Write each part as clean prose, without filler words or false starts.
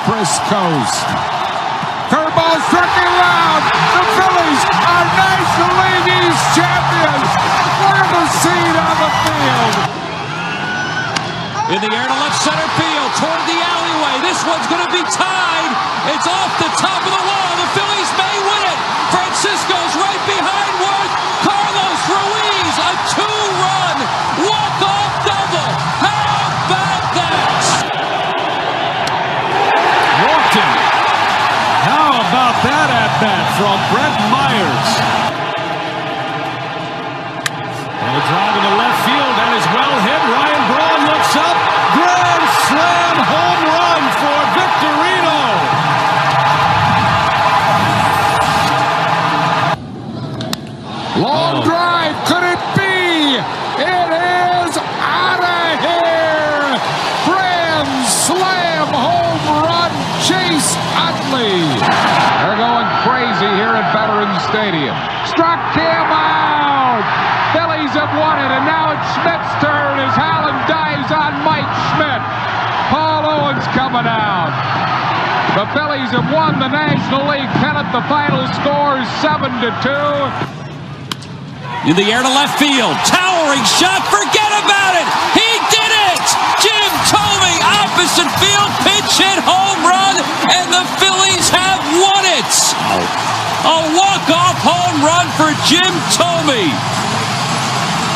Chris Coast. Curveball struck him out. The Phillies are National League East champions. We're the seed on the field. In the air to left center field, toward the alleyway. This one's going to be tied. It's off the top of the wall. The Phillies may win it. Francisco's right behind Worth. Carlos Ruiz, a two-run walk-off double. How about that? Walked. How about that at-bat from Brett Myers? And a drive in the left field, that is well hit. Ryan Braun looks up. Grand slam home run for Victorino. Long drive, could it be? It is out of here. Grand slam home run, Chase Utley. They're going crazy here at Veterans Stadium. Struck him out. Phillies have won it, and now it's Schmidt's turn as Hallen dives on Mike Schmidt. Paul Owens coming out. The Phillies have won the National League pennant. The final score is 7-2. In the air to left field, towering shot, forget about it! He did it! Jim Thome, opposite field, pitch hit, home run, and the Phillies have won it! A walk-off home run for Jim Thome.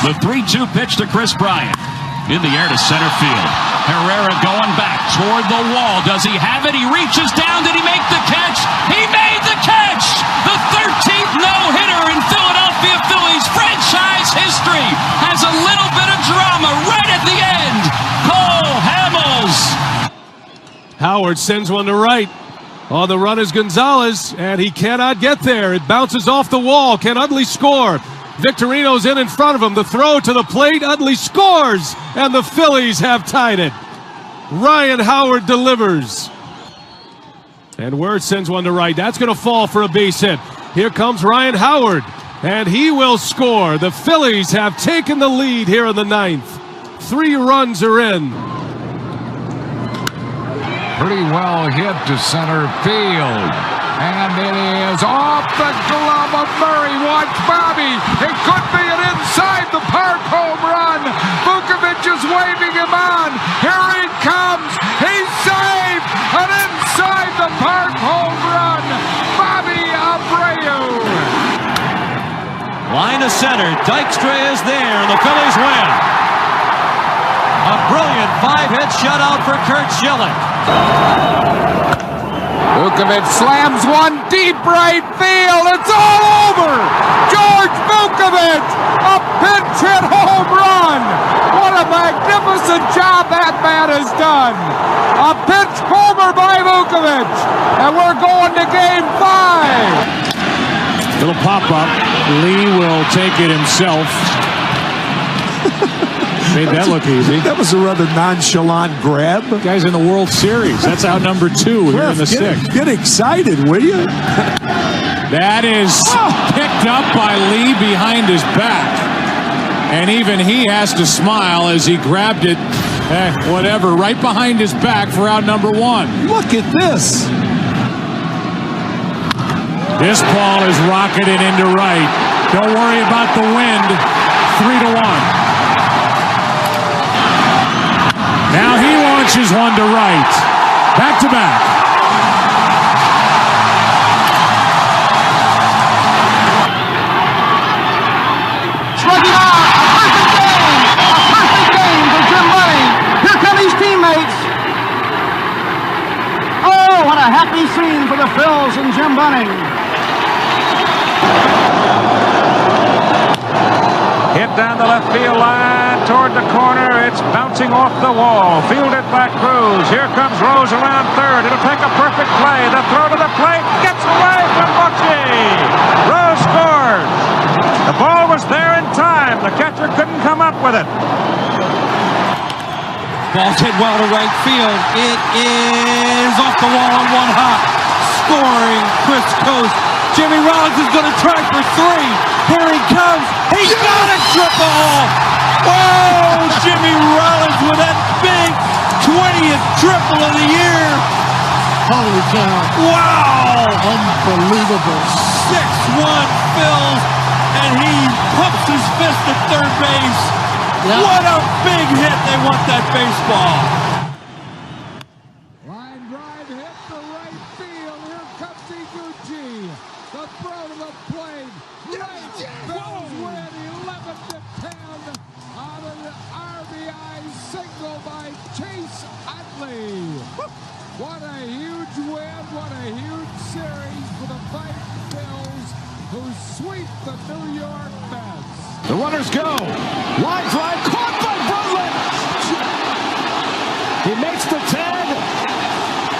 The 3-2 pitch to Chris Bryant. In the air to center field. Herrera going back toward the wall. Does he have it? He reaches down. Did he make the catch? He made the catch! The 13th no-hitter in Philadelphia Phillies franchise history has a little bit of drama right at the end. Cole Hamels. Howard sends one to right. On the run is Gonzalez, and he cannot get there. It bounces off the wall. Can Utley score? Victorino's in front of him. The throw to the plate. Utley scores, and the Phillies have tied it. Ryan Howard delivers. And Word sends one to right. That's going to fall for a base hit. Here comes Ryan Howard, and he will score. The Phillies have taken the lead here in the ninth. 3 runs are in. Pretty well hit to center field. And it is off the glove of Murray. Watch Bobby. It could be an inside the park home run. Vukovic is waving him on. Here he comes. He's safe. An inside the park home run. Bobby Abreu. Line to center. Dykstra is there, and the Phillies win. A brilliant 5-hit shutout for Curt Schilling. Vukovic slams one deep right field. It's all over. George Vukovic, a pinch hit home run. What a magnificent job that man has done. A pinch homer by Vukovic. And we're going to game 5. Little pop-up. Lee will take it himself. Made that look easy. That was a rather nonchalant grab. Guys in the World Series. That's out number 2 here in the 6th. Get excited, will you? That is picked up by Lee behind his back. And even he has to smile as he grabbed it, whatever, right behind his back for out number 1. Look at this. This ball is rocketed into right. Don't worry about the wind. 3-1. Now he launches one to right. Back to back. Slugging out. A perfect game. A perfect game for Jim Bunning. Here come his teammates. Oh, what a happy scene for the Phils and Jim Bunning. Hit down the left field line toward the corner. It's bouncing off the wall. Fielded by Cruz. Here comes Rose around third. It'll take a perfect play. The throw to the plate gets away from Buxy. Rose scores. The ball was there in time. The catcher couldn't come up with it. Ball hit well to right field. It is off the wall on one hop. Scoring Chris Coast. Jimmy Rollins is going to try for 3. Here he comes. He's got a triple. Oh, Jimmy Rollins with that big 20th triple of the year. Holy cow. Wow! Unbelievable. 6-1 Phils, and he pumps his fist at third base. Yeah. What a big hit. They want that baseball. Line drive hit to right field. Here comes Iguchi. The throw to the plate. Right. Phils win 11-10 on an RBI single by Chase Utley. What a huge win. What a huge series for the fight Phils, who sweep the New York Mets. The runners go. Line drive caught by Brooklyn. He makes the tag.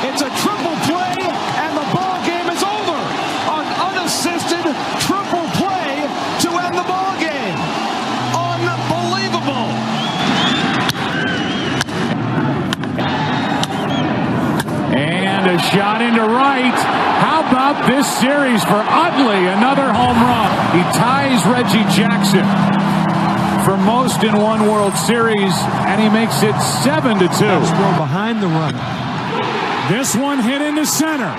It's a triple play, and the ball game is over. An unassisted triple play to end the ball game. Unbelievable. And a shot into right. How about this series for Utley? Another home run. He ties Reggie Jackson for most in one World Series, and he makes it 7-2. Throw behind the run. This one hit into center.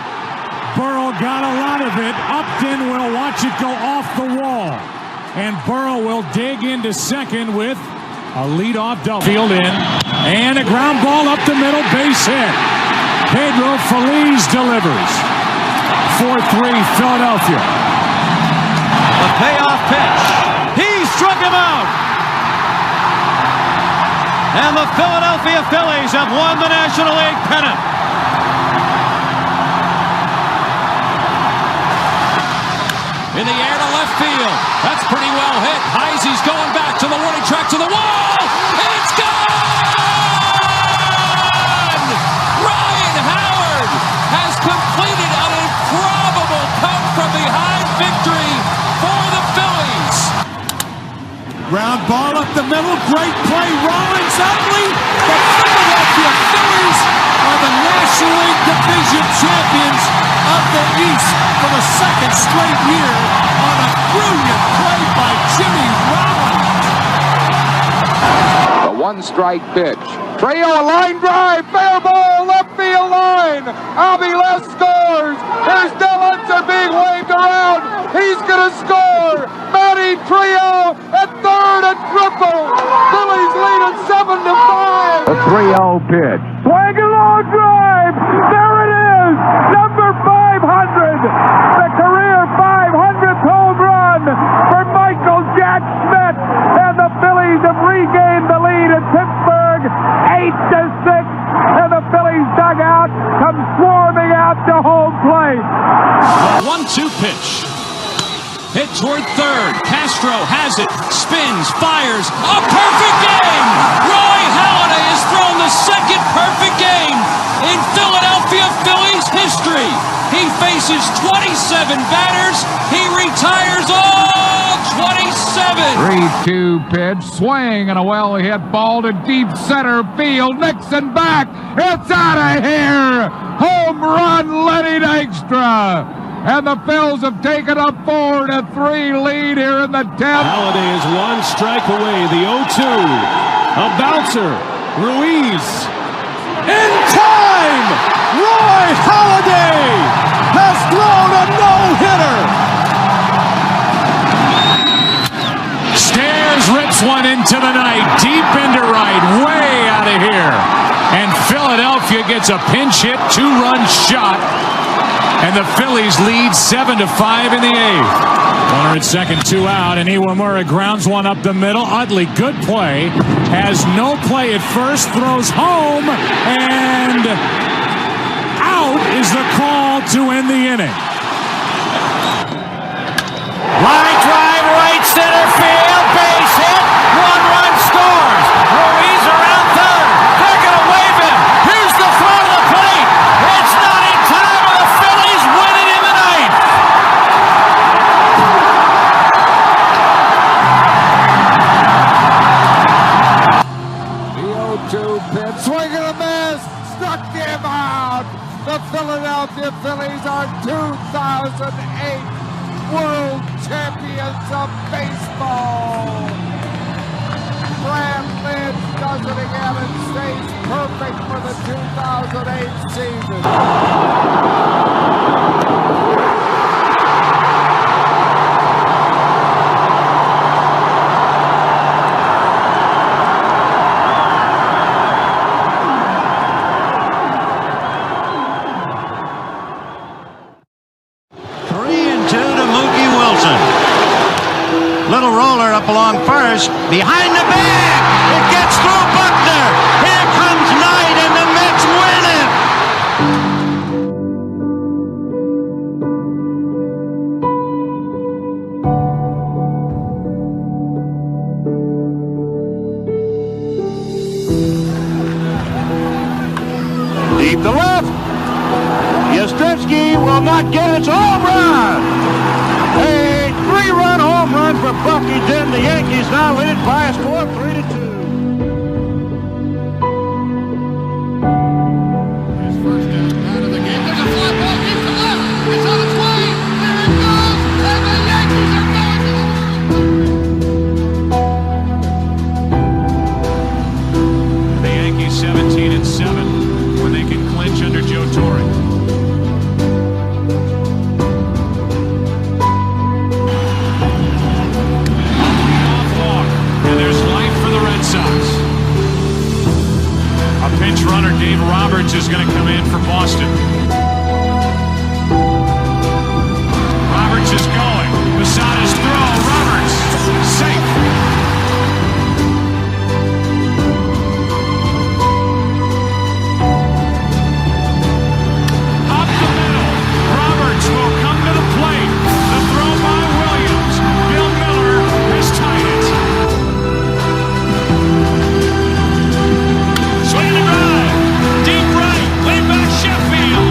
Burrow got a lot of it. Upton will watch it go off the wall. And Burrow will dig into second with a leadoff double. Field in. And a ground ball up the middle, base hit. Pedro Feliz delivers. 4-3 Philadelphia. The payoff pitch. He struck him out. And the Philadelphia Phillies have won the National League pennant. In the air to left field. That's pretty well hit. Heisey's going back to the warning track to the wall. It's gone! Ryan Howard has completed an improbable come-from-behind victory for the Phillies. Ground ball up the middle. Great play. Rollins Utley. The Philadelphia Phillies are the National League Division champions of the East for the second straight year on a brilliant play by Jimmy Rollins. The one-strike pitch. Trio, a line drive, fair ball, left field line. Avila scores. Here's Dellenser being waved around. He's going to score. Manny Trio at third and triple. Phillies lead at 7-5. A 3-0 pitch. Swing a long drive. There it is. Number 500. The career 500th home run for Michael Jack Schmidt. And the Phillies have regained the lead at Pittsburgh. 8-6. And the Phillies dugout comes swarming out to home plate. 1-2 pitch. Hit toward third. Castro has it. Spins. Fires. A perfect game! Roy Halladay has thrown the second perfect game in Philadelphia Phillies history. He faces 27 batters. He retires all 27. 3-2 pitch, swing and a well-hit ball to deep center field. Nixon back. It's out of here. Home run, Lenny Dykstra. And the Phils have taken a 4-3 lead here in the 10th. Halladay is one strike away. The 0-2. A bouncer. Ruiz. In time! Roy Halladay has thrown a no-hitter. Stairs rips one into the night. Deep into right. Way out of here. And Philadelphia gets a pinch hit, two-run shot. And the Phillies lead 7-5 in the 8th. Runner at second, 2 out, and Iwamura grounds one up the middle. Utley, good play. Has no play at first, throws home, and out is the call to end the inning. Line drive, right center field, base hit, one-run scores. Ruiz around third. They're going to wave him. Here's the throw to the plate. It's not in time, and the Phillies win it in the 9th. The 0-2 pitch, swing and a miss, struck him out. The Philadelphia Phillies are 2008 World Champions of Baseball. Brad Lynch does does it again and stays perfect for the 2008 season. Little roller up along first, behind the back, it gets through Buckner. Here comes Knight, and the Mets win it. Deep to left. Yastrzemski will not get its home run. A 3-run home run for Bucky Dent. The Yankees now lead by a score of 3-2. His first out of the game. There's a fly ball deep to left. It's on its way. There it goes. And the Yankees are going to the World Series. The Yankees 17-7 when they can clinch under Joe Torre. Pinch runner Dave Roberts is going to come in for Boston. Roberts is going. Posada's throw. Roberts safe. Up the middle. Roberts will come to the plate. The throw by Williams. Bill Miller has tied it. Swing and a drive. Deep right. Way back Sheffield.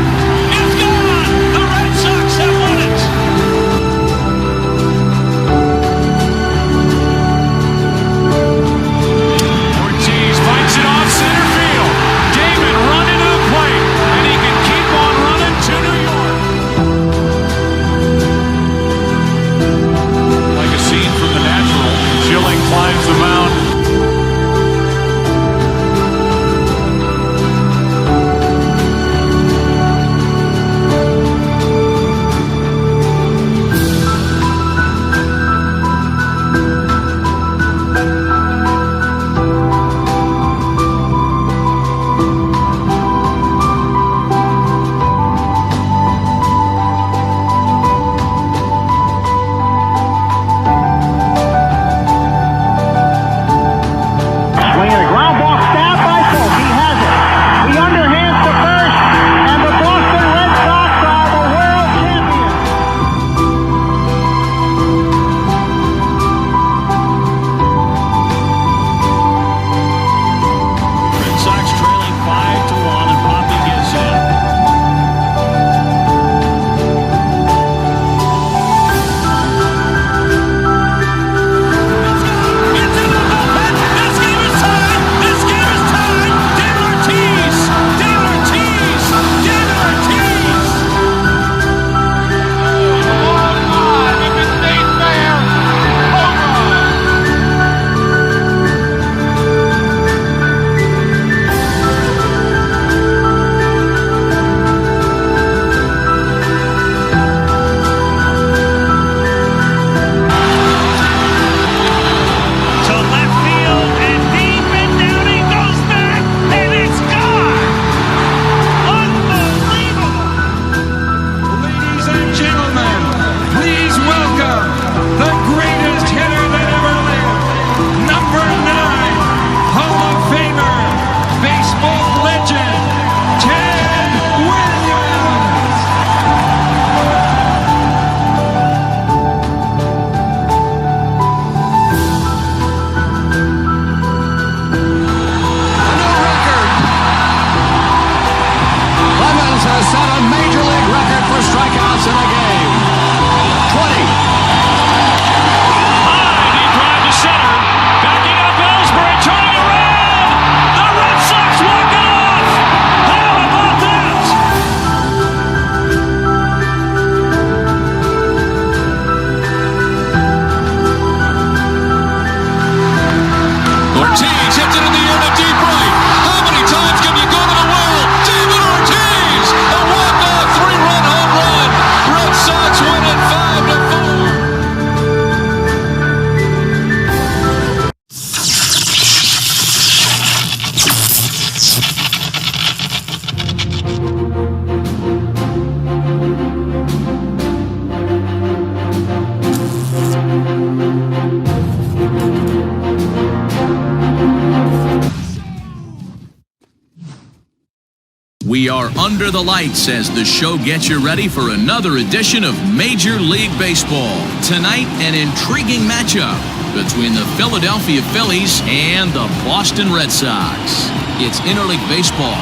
Under the lights as the show gets you ready for another edition of Major League Baseball. Tonight, an intriguing matchup between the Philadelphia Phillies and the Boston Red Sox. It's Interleague Baseball,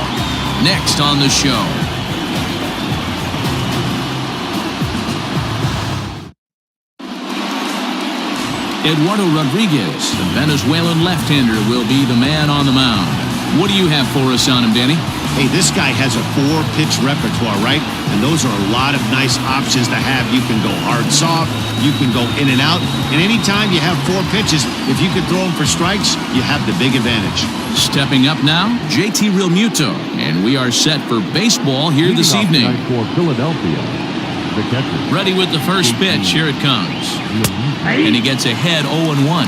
next on the show. Eduardo Rodriguez, the Venezuelan left-hander, will be the man on the mound. What do you have for us on him, Danny? Hey, this guy has a 4-pitch repertoire, right? And those are a lot of nice options to have. You can go hard, soft. You can go in and out. And anytime you have 4 pitches, if you could throw them for strikes, you have the big advantage. Stepping up now, JT Realmuto. And we are set for baseball here this evening. For Philadelphia, the catcher. Ready with the first pitch. Here it comes. And he gets ahead 0-1.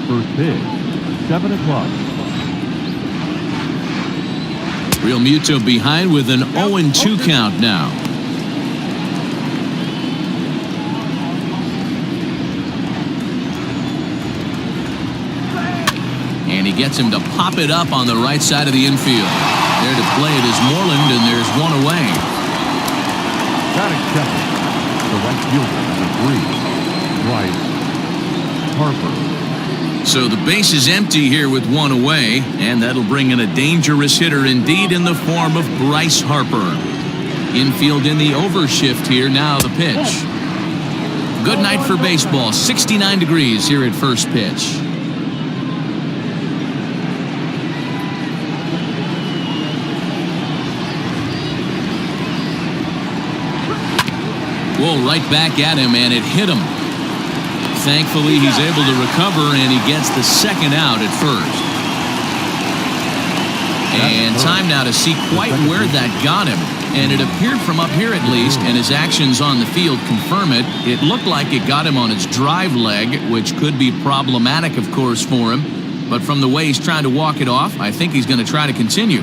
First pitch, 7 o'clock. Realmuto behind with an 0-2 count now. And he gets him to pop it up on the right side of the infield. There to play it is Moreland, and there's one away. Batting second, the right fielder, number 3, Bryce Harper. So the base is empty here with one away, and that'll bring in a dangerous hitter indeed in the form of Bryce Harper. Infield in the overshift here, now the pitch. Good night for baseball, 69 degrees here at first pitch. Well, right back at him, and it hit him. Thankfully, he's able to recover, and he gets the second out at first. And time now to see quite where that got him. And it appeared from up here at least, and his actions on the field confirm it. It looked like it got him on his drive leg, which could be problematic, of course, for him. But from the way he's trying to walk it off, I think he's going to try to continue.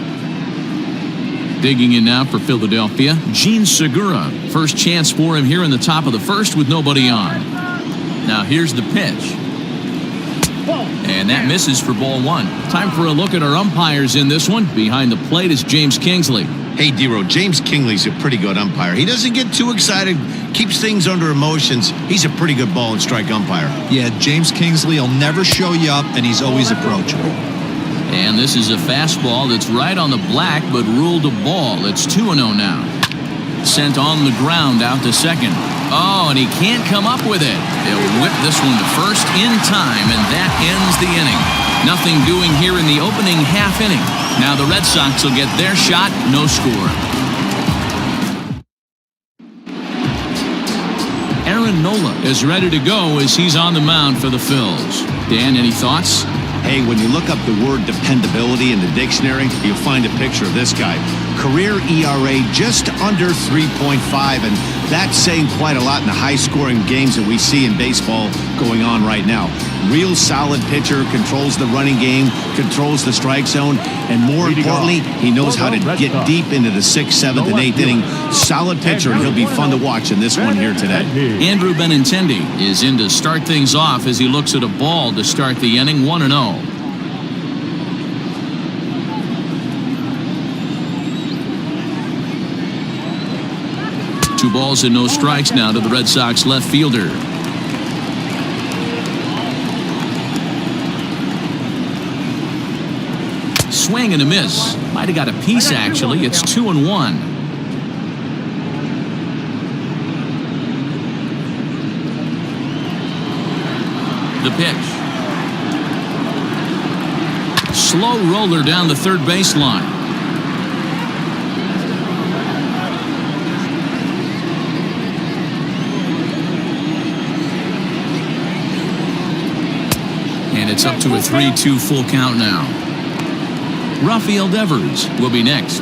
Digging in now for Philadelphia, Gene Segura. First chance for him here in the top of the first with nobody on. Now here's the pitch. And that misses for ball 1. Time for a look at our umpires in this one. Behind the plate is James Kingsley. Hey, D-Row, James Kingley's a pretty good umpire. He doesn't get too excited, keeps things under emotions. He's a pretty good ball and strike umpire. Yeah, James Kingsley will never show you up, and he's always approachable. And this is a fastball that's right on the black, but ruled a ball. It's 2-0 now. Sent on the ground out to second. Oh, and he can't come up with it. They'll whip this one to first in time, and that ends the inning. Nothing doing here in the opening half inning. Now the Red Sox will get their shot, no score. Aaron Nola is ready to go as he's on the mound for the Phils. Dan, any thoughts? Hey, when you look up the word dependability in the dictionary, you'll find a picture of this guy. Career ERA just under 3.5, and that's saying quite a lot in the high-scoring games that we see in baseball going on right now. Real solid pitcher, controls the running game, controls the strike zone, and more importantly, he knows how to get deep into the 6th, 7th, and 8th inning. Solid pitcher, and he'll be fun to watch in this one here today. Andrew Benintendi is in to start things off as he looks at a ball to start the inning, 1-0. 2 balls and no strikes now to the Red Sox left fielder. Swing and a miss. Might have got a piece, actually. It's 2-1. The pitch. Slow roller down the third baseline. And it's up to a 3-2 full count now. Rafael Devers will be next.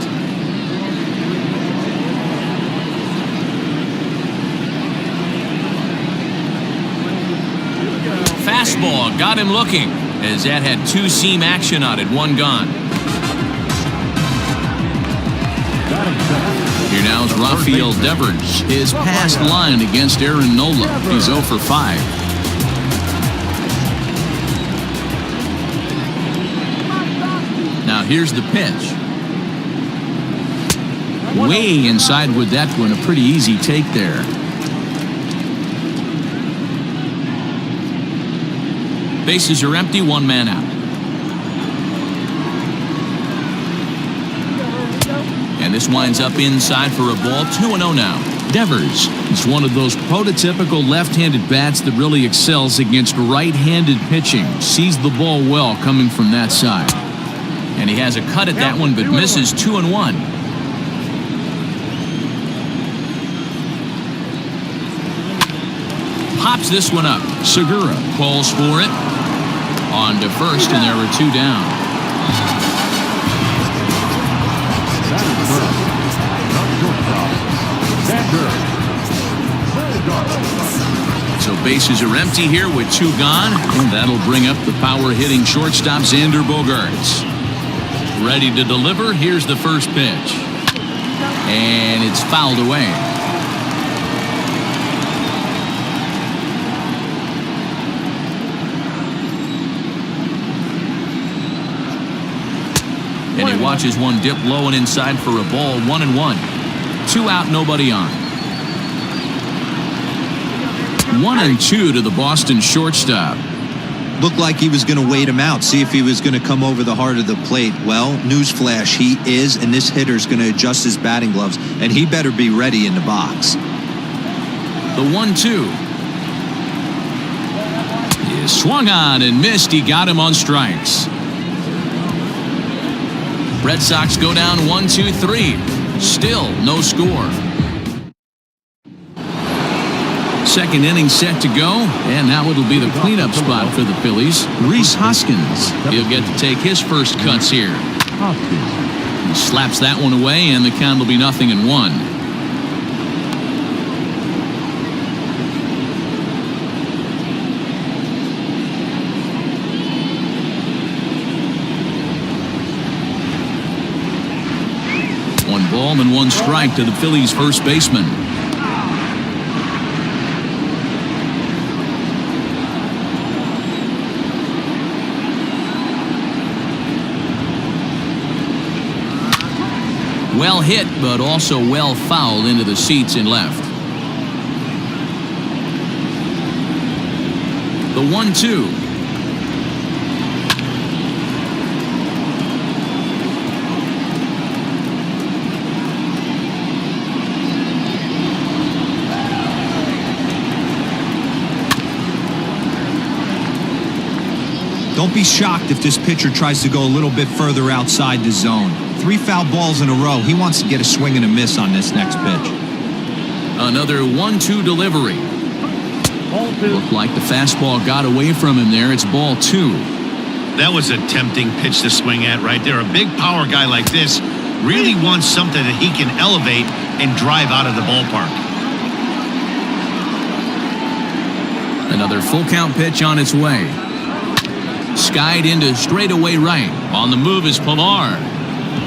Fastball got him looking as that had 2-seam action on it, 1 gone. Here now is Rafael Devers. His past line against Aaron Nola. He's 0 for 5. here's the pitch. Way inside with that one. A pretty easy take there. Bases are empty, one man out. And this winds up inside for a ball. 2-0 now. Devers is one of those prototypical left-handed bats that really excels against right-handed pitching. Sees the ball well coming from that side. And he has a cut at that one, but misses. 2-1. Pops this one up. Segura calls for it. On to first, and there are 2 down. So bases are empty here with 2 gone, and that'll bring up the power-hitting shortstop Xander Bogaerts. Ready to deliver. Here's the first pitch. And it's fouled away. And he watches one dip low and inside for a ball. 1-1. 2 out, nobody on. 1-2 to the Boston shortstop. Looked like he was going to wait him out, see if he was going to come over the heart of the plate. Well, newsflash, he is, and this hitter's going to adjust his batting gloves, and he better be ready in the box. The 1-2 is swung on and missed. He got him on strikes. Red Sox go down 1-2-3. Still no score. Second inning set to go, and now it'll be the cleanup spot for the Phillies. Rhys Hoskins. He'll get to take his first cuts here. He slaps that one away, and the count will be 0-1. One ball and 1 strike to the Phillies' first baseman. Well hit, but also well fouled into the seats in left. The 1-2. Don't be shocked if this pitcher tries to go a little bit further outside the zone. 3 foul balls in a row. He wants to get a swing and a miss on this next pitch. Another 1-2 delivery. Looked like the fastball got away from him there. It's ball 2. That was a tempting pitch to swing at right there. A big power guy like this really wants something that he can elevate and drive out of the ballpark. Another full count pitch on its way. Skied into straightaway right. On the move is Pilar.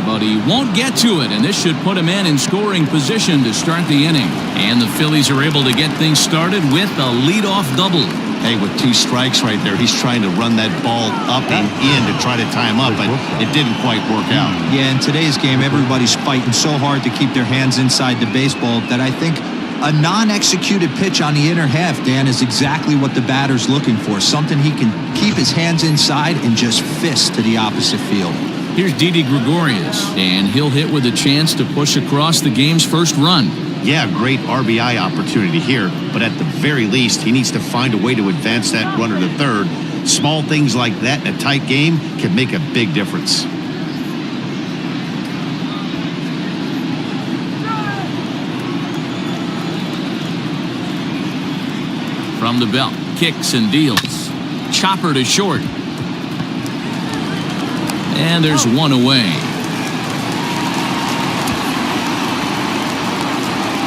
But he won't get to it, and this should put him in scoring position to start the inning. And the Phillies are able to get things started with a leadoff double. Hey, with 2 strikes right there, he's trying to run that ball up and in to try to tie him up, but it didn't quite work out. Yeah, in today's game, everybody's fighting so hard to keep their hands inside the baseball that I think a non-executed pitch on the inner half, Dan, is exactly what the batter's looking for. Something he can keep his hands inside and just fist to the opposite field. Here's Didi Gregorius, and he'll hit with a chance to push across the game's first run. Yeah, great RBI opportunity here, but at the very least, he needs to find a way to advance that runner to third. Small things like that in a tight game can make a big difference. From the belt, kicks and deals. Chopper to short. And there's one away.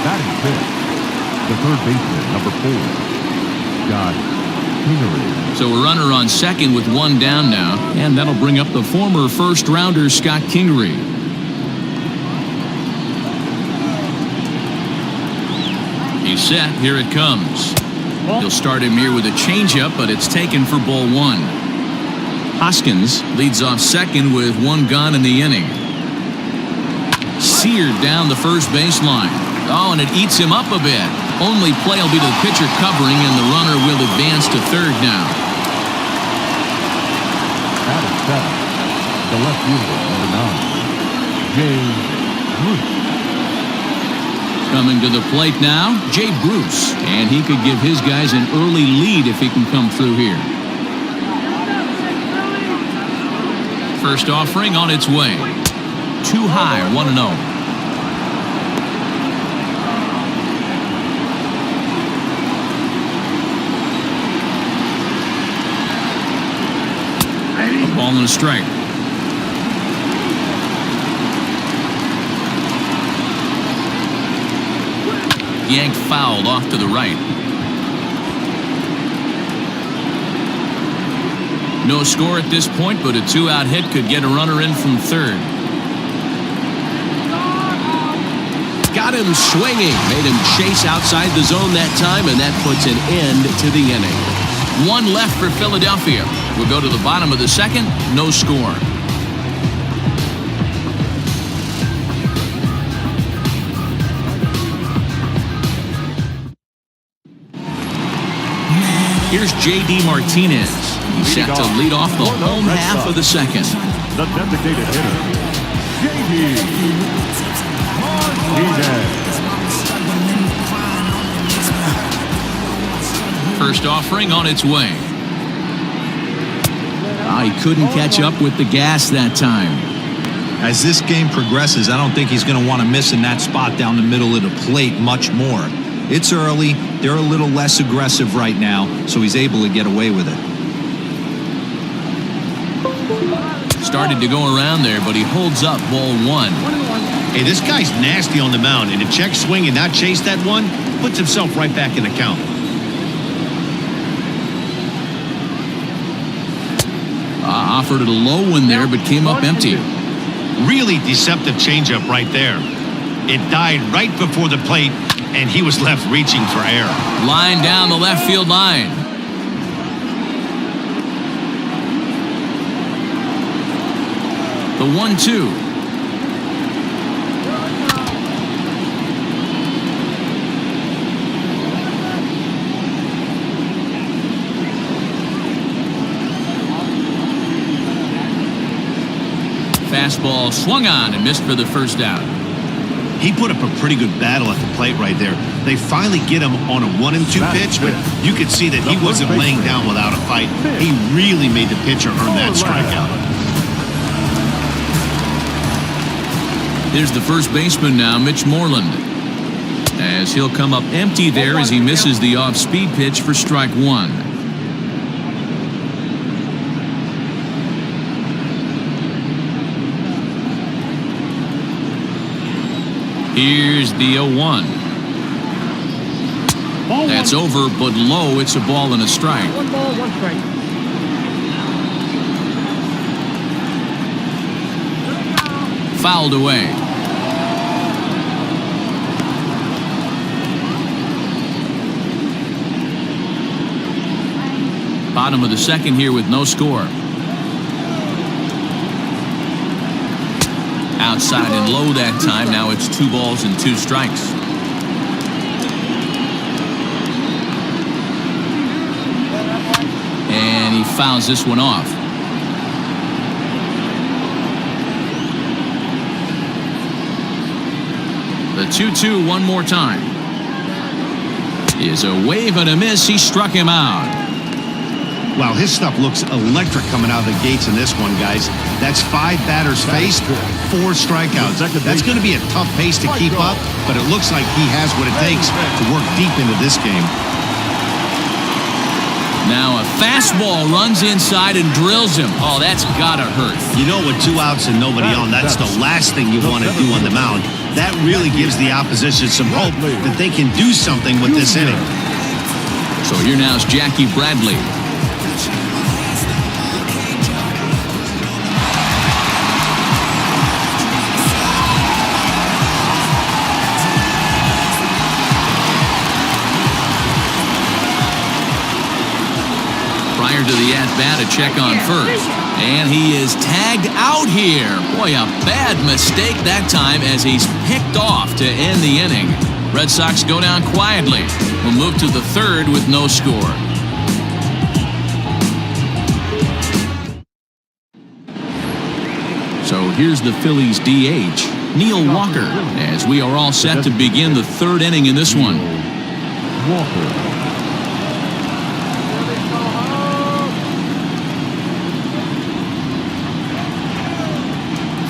Batting fifth, the third baseman, number 4, Scott Kingery. So a runner on second with 1 down now, and that'll bring up the former first-rounder Scott Kingery. He's set. Here it comes. He'll start him here with a changeup, but it's taken for ball 1. Hoskins leads off second with one gone in the inning. Seared down the first baseline. Oh, and it eats him up a bit. Only play will be to the pitcher covering, and the runner will advance to third now. Out of 7, the left fielder, number 9, Jay Bruce. Coming to the plate now, Jay Bruce, and he could give his guys an early lead if he can come through here. First offering on its way. Too high, 1-0. Ball and a strike. Yanked fouled off to the right. No score at this point, but a 2-out hit could get a runner in from third. Got him swinging. Made him chase outside the zone that time, and that puts an end to the inning. One left for Philadelphia. We'll go to the bottom of the second. No score. Here's J.D. Martinez. He's set to lead off the home half of the second. The designated hitter, J.D. Martinez. First offering on its way. He couldn't catch up with the gas that time. As this game progresses, I don't think he's going to want to miss in that spot down the middle of the plate much more. It's early. They're a little less aggressive right now, so he's able to get away with it. Started to go around there, but he holds up ball one. Hey, this guy's nasty on the mound, and to check swing and not chase that one puts himself right back in the count. Offered it a low one there, but came up empty. Really deceptive changeup right there. It died right before the plate, and he was left reaching for air. Line down the left field line. The 1-2. Fastball swung on and missed for the first out. He put up a pretty good battle at the plate right there. They finally get him on a 1-2 pitch, but you could see that he wasn't laying down without a fight. He really made the pitcher earn that strikeout. Here's the first baseman now, Mitch Moreland, as he'll come up empty there as he misses the off-speed pitch for strike one. Here's the 0-1. That's over, but low. It's a ball and a strike. 1 ball, 1 strike. Fouled away. Bottom of the second here with no score. Outside and low that time. Now it's 2 balls and 2 strikes. And he fouls this one off. The 2-2 one more time. Is a wave and a miss. He struck him out. Wow, his stuff looks electric coming out of the gates in this one, guys. That's 5 batters faced, 4 strikeouts. That's going to be a tough pace to keep up, but it looks like he has what it takes to work deep into this game. Now a fastball runs inside and drills him. Oh, that's gotta hurt. You know, with 2 outs and nobody on, that's the last thing you want to do on the mound. That really gives the opposition some hope that they can do something with this inning. So here now is Jackie Bradley. Prior to the at-bat to check on first. And he is tagged out here. Boy, a bad mistake that time as he's picked off to end the inning. Red Sox go down quietly. We'll move to the third with no score. So here's the Phillies DH, Neil Walker, as we are all set to begin the third inning in this one. Walker.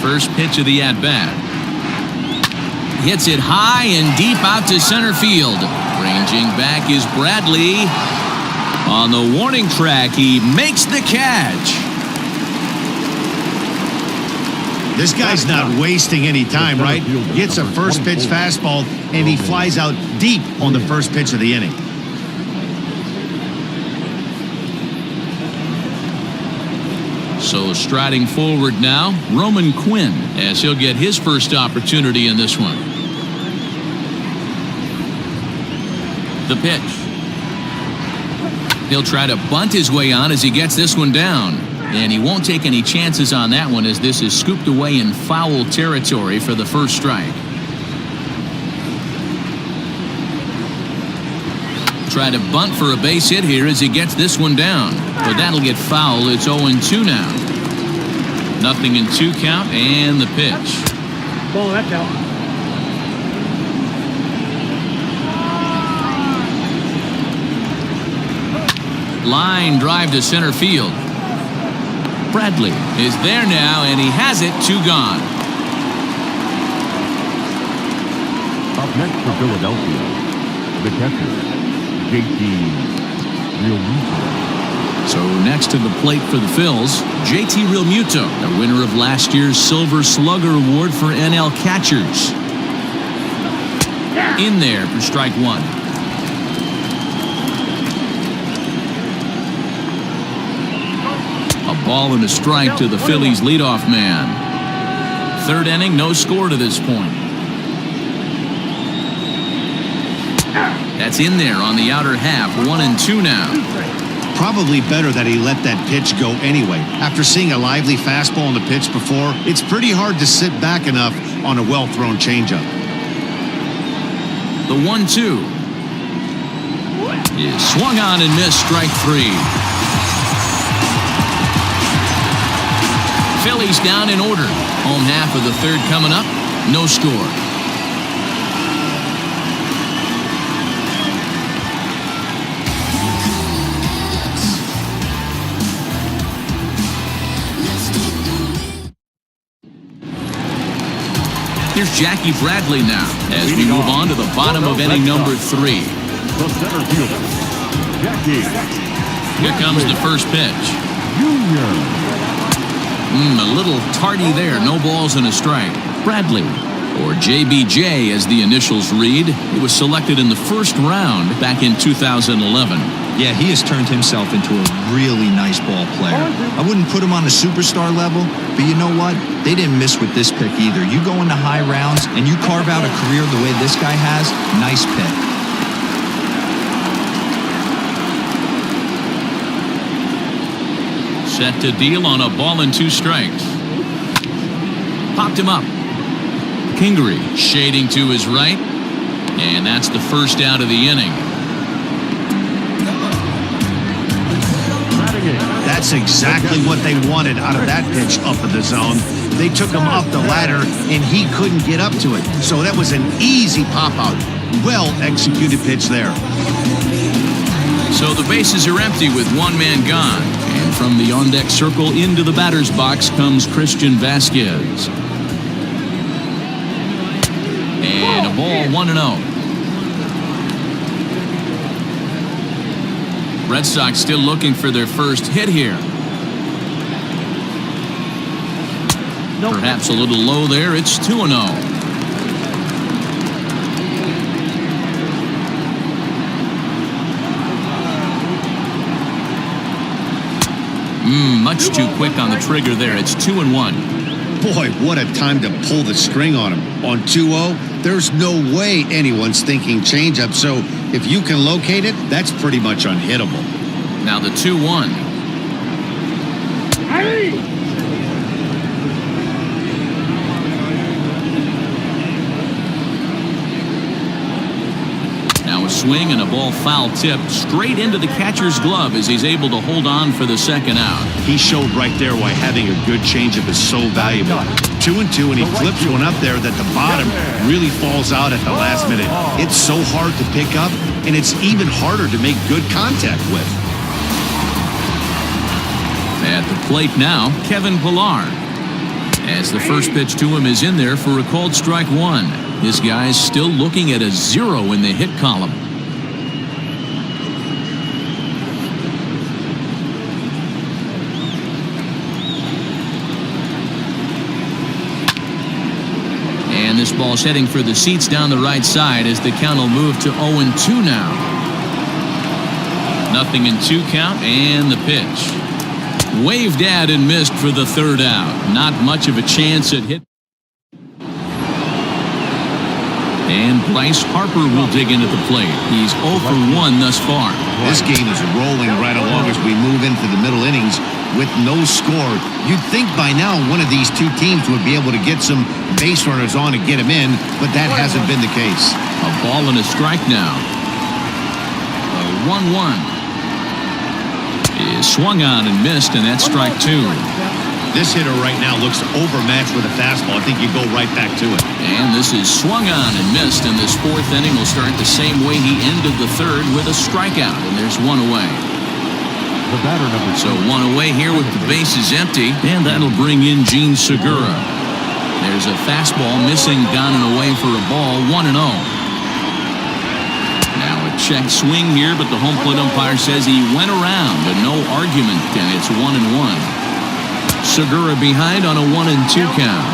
First pitch of the at-bat. Hits it high and deep out to center field. Ranging back is Bradley. On the warning track, he makes the catch. This guy's not wasting any time, right? Gets a first pitch fastball, and he flies out deep on the first pitch of the inning. So striding forward now, Roman Quinn, as he'll get his first opportunity in this one. The pitch. He'll try to bunt his way on as he gets this one down. And he won't take any chances on that one as this is scooped away in foul territory for the first strike. Try to bunt for a base hit here as he gets this one down. But that'll get foul. It's 0-2 now. 0-2 count and the pitch. Ball that count. Line drive to center field. Bradley is there now, and he has it. 2 gone. Up next for Philadelphia, the catcher, JT Realmuto. So next to the plate for the Phils, JT Realmuto, the winner of last year's Silver Slugger Award for NL catchers. In there for strike 1. A ball and a strike to the Phillies leadoff man. Third inning, no score to this point. That's in there on the outer half. 1-2 now. Probably better that he let that pitch go anyway. After seeing a lively fastball on the pitch before, it's pretty hard to sit back enough on a well-thrown changeup. The 1-2 is swung on and missed. Strike 3. Phillies down in order. Home half of the third coming up. No score. Here's Jackie Bradley now as we move on to the bottom of inning number 3. The center fielder, Jackie. Here comes the first pitch. Junior. A little tardy there. No balls and a strike. Bradley, or JBJ as the initials read. He was selected in the first round back in 2011. Yeah, he has turned himself into a really nice ball player. I wouldn't put him on a superstar level, but you know what? They didn't miss with this pick either. You go into high rounds and you carve out a career the way this guy has, nice pick. Set to deal on a ball and 2 strikes. Popped him up. Kingery shading to his right. And that's the first out of the inning. That's exactly what they wanted out of that pitch up in the zone. They took him up the ladder, and he couldn't get up to it. So that was an easy pop-out. Well-executed pitch there. So the bases are empty with 1 man gone. And from the on-deck circle into the batter's box comes Christian Vasquez. And a ball, 1-0. Red Sox still looking for their first hit here. Perhaps a little low there. It's 2-0. Much too quick on the trigger there. It's 2-1. Boy, what a time to pull the string on him. On 2-0, there's no way anyone's thinking changeup. So if you can locate it, that's pretty much unhittable. Now the 2-1. swing and a ball foul tipped straight into the catcher's glove as he's able to hold on for the second out. He showed right there why having a good changeup is so valuable. 2-2, and he flips one up there that the bottom really falls out at the last minute. It's so hard to pick up, and it's even harder to make good contact with. At the plate now, Kevin Pillar. As the first pitch to him is in there for a called strike one. This guy's still looking at a 0 in the hit column. And this ball's heading for the seats down the right side as the count will move to 0-2 now. 0-2 count and the pitch. Waved at and missed for the third out. Not much of a chance at hit. And Bryce Harper will dig into the plate. He's 0 for 1 thus far. This game is rolling right along as we move into the middle innings with no score. You'd think by now one of these two teams would be able to get some base runners on and get them in, but that hasn't been the case. A ball and a strike now. A 1-1. Is swung on and missed, and that's strike two. This hitter right now looks overmatched with a fastball. I think you go right back to it. And this is swung on and missed, and this fourth inning will start the same way he ended the third with a strikeout, and there's one away. The batter number 2. So one away here with the bases empty, and that'll bring in Gene Segura. There's a fastball missing down and away for a ball, 1-0. Now a check swing here, but the home plate umpire says he went around, but no argument, and it's 1-1. Segura behind on a 1-2 count.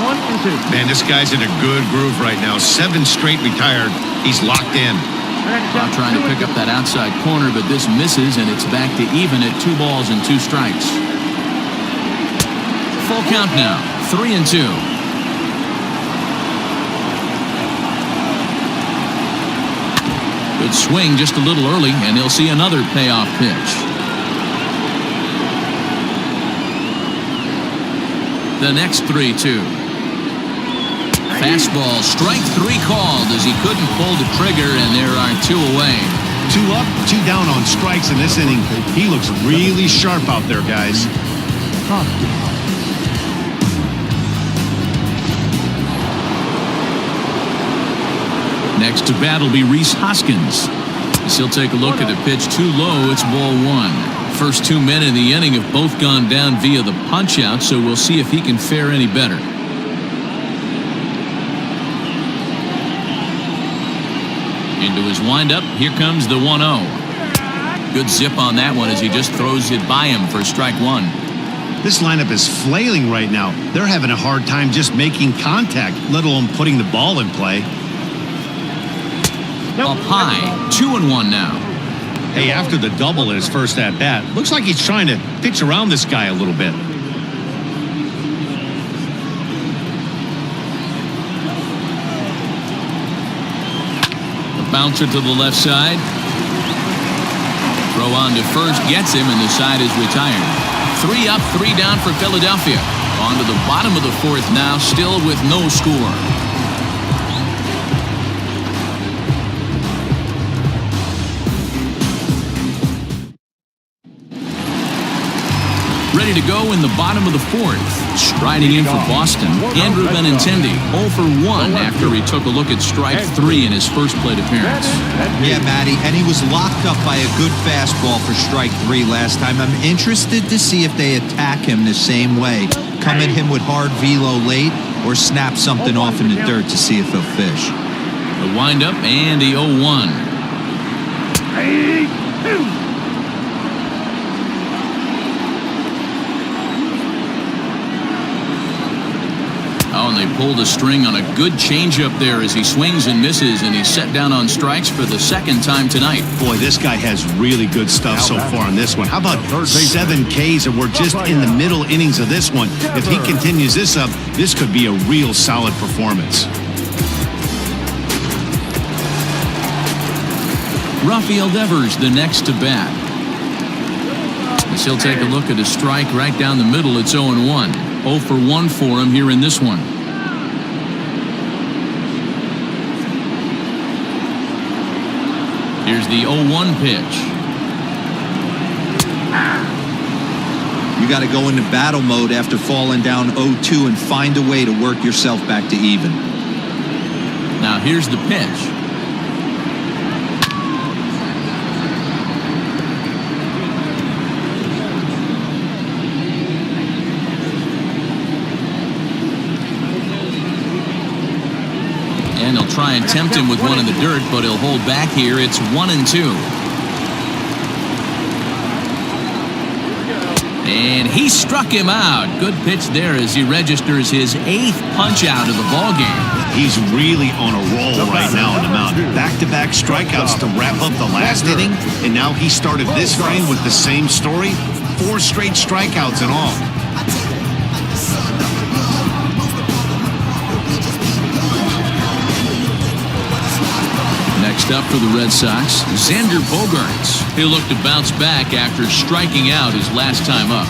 Man, this guy's in a good groove right now. 7 straight retired. He's locked in. Now trying to pick up that outside corner, but this misses, and it's back to even at 2 balls and 2 strikes. Full count now, 3-2. Good swing just a little early, and he'll see another payoff pitch. The next 3-2. Fastball, strike 3 called as he couldn't pull the trigger, and there are 2 away. 2 up, 2 down on strikes in this inning. He looks really sharp out there, guys. Next to bat will be Rhys Hoskins. As he'll take a look at a pitch too low, it's ball 1. First 2 men in the inning have both gone down via the punch-out, so we'll see if he can fare any better. Into his windup, here comes the 1-0. Good zip on that one as he just throws it by him for strike 1. This lineup is flailing right now. They're having a hard time just making contact, let alone putting the ball in play. Up high, 2-1 now. Hey, after the double in his first at-bat, looks like he's trying to pitch around this guy a little bit. The bouncer to the left side. Throw on to first, gets him, and the side is retired. 3 up, 3 down for Philadelphia. On to the bottom of the 4th now, still with no score. Ready to go in the bottom of the 4th. Striding in for Boston, Andrew Benintendi, 0 for 1 after he took a look at strike 3 in his first plate appearance. Yeah, Matty, and he was locked up by a good fastball for strike 3 last time. I'm interested to see if they attack him the same way. Come at him with hard velo late or snap something off in the dirt to see if he'll fish. The windup and the 0-1. Oh, and they pulled a string on a good changeup there as he swings and misses, and he's set down on strikes for the 2nd time tonight. Boy, this guy has really good stuff so far on this one. How about 7 Ks, and we're just in the middle innings of this one. If he continues this up, this could be a real solid performance. Rafael Devers, the next to bat. As he'll take a look at a strike right down the middle, it's 0-1. 0 for 1 for him here in this one. Here's the 0-1 pitch. You got to go into battle mode after falling down 0-2 and find a way to work yourself back to even. Now here's the pitch. And he'll try and tempt him with one in the dirt, but he'll hold back here. It's 1-2. And he struck him out. Good pitch there as he registers his 8th punch out of the ballgame. He's really on a roll right now on the mound. Back-to-back strikeouts to wrap up the last inning, and now he started this frame with the same story. 4 straight strikeouts in all. Next up for the Red Sox, Xander Bogaerts. He'll look to bounce back after striking out his last time up.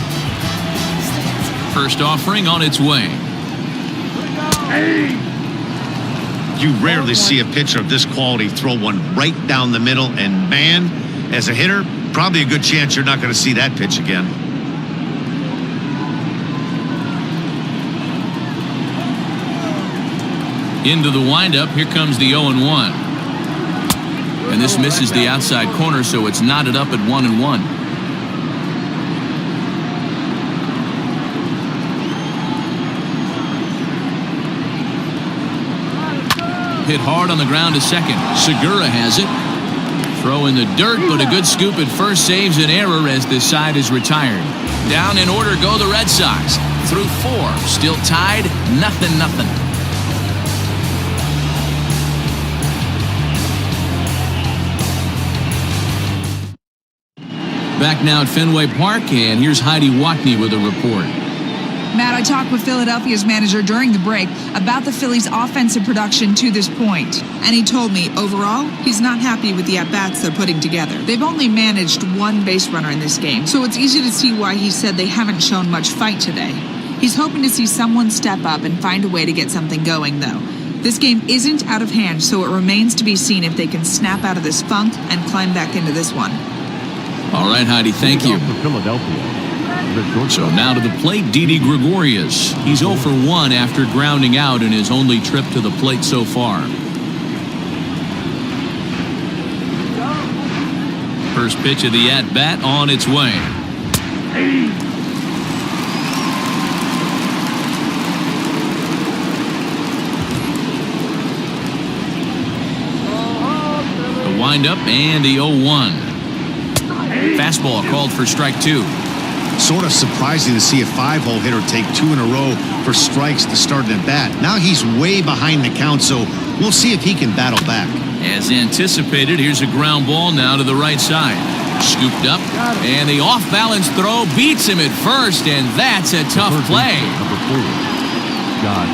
First offering on its way. You rarely see a pitcher of this quality throw one right down the middle, and man, as a hitter, probably a good chance you're not going to see that pitch again. Into the windup, here comes the 0-1. And this misses the outside corner, so it's knotted up at 1-1. Hit hard on the ground to second. Segura has it. Throw in the dirt, but a good scoop at first saves an error as this side is retired. Down in order go the Red Sox. Through 4, still tied, 0-0. Back now at Fenway Park, and here's Heidi Watney with a report. Matt, I talked with Philadelphia's manager during the break about the Phillies' offensive production to this point. And he told me, overall, he's not happy with the at-bats they're putting together. They've only managed 1 base runner in this game, so it's easy to see why he said they haven't shown much fight today. He's hoping to see someone step up and find a way to get something going, though. This game isn't out of hand, so it remains to be seen if they can snap out of this funk and climb back into this one. All right, Heidi, thank you. So now to the plate, Didi Gregorius. He's 0 for 1 after grounding out in his only trip to the plate so far. First pitch of the at-bat on its way. The windup and the 0-1. Fastball called for strike 2. Sort of surprising to see a 5-hole hitter take 2 in a row for strikes to start an at-bat. Now he's way behind the count, so we'll see if he can battle back. As anticipated, here's a ground ball now to the right side. Scooped up, and the off-balance throw beats him at first, and that's a tough play. Number 4, Scott.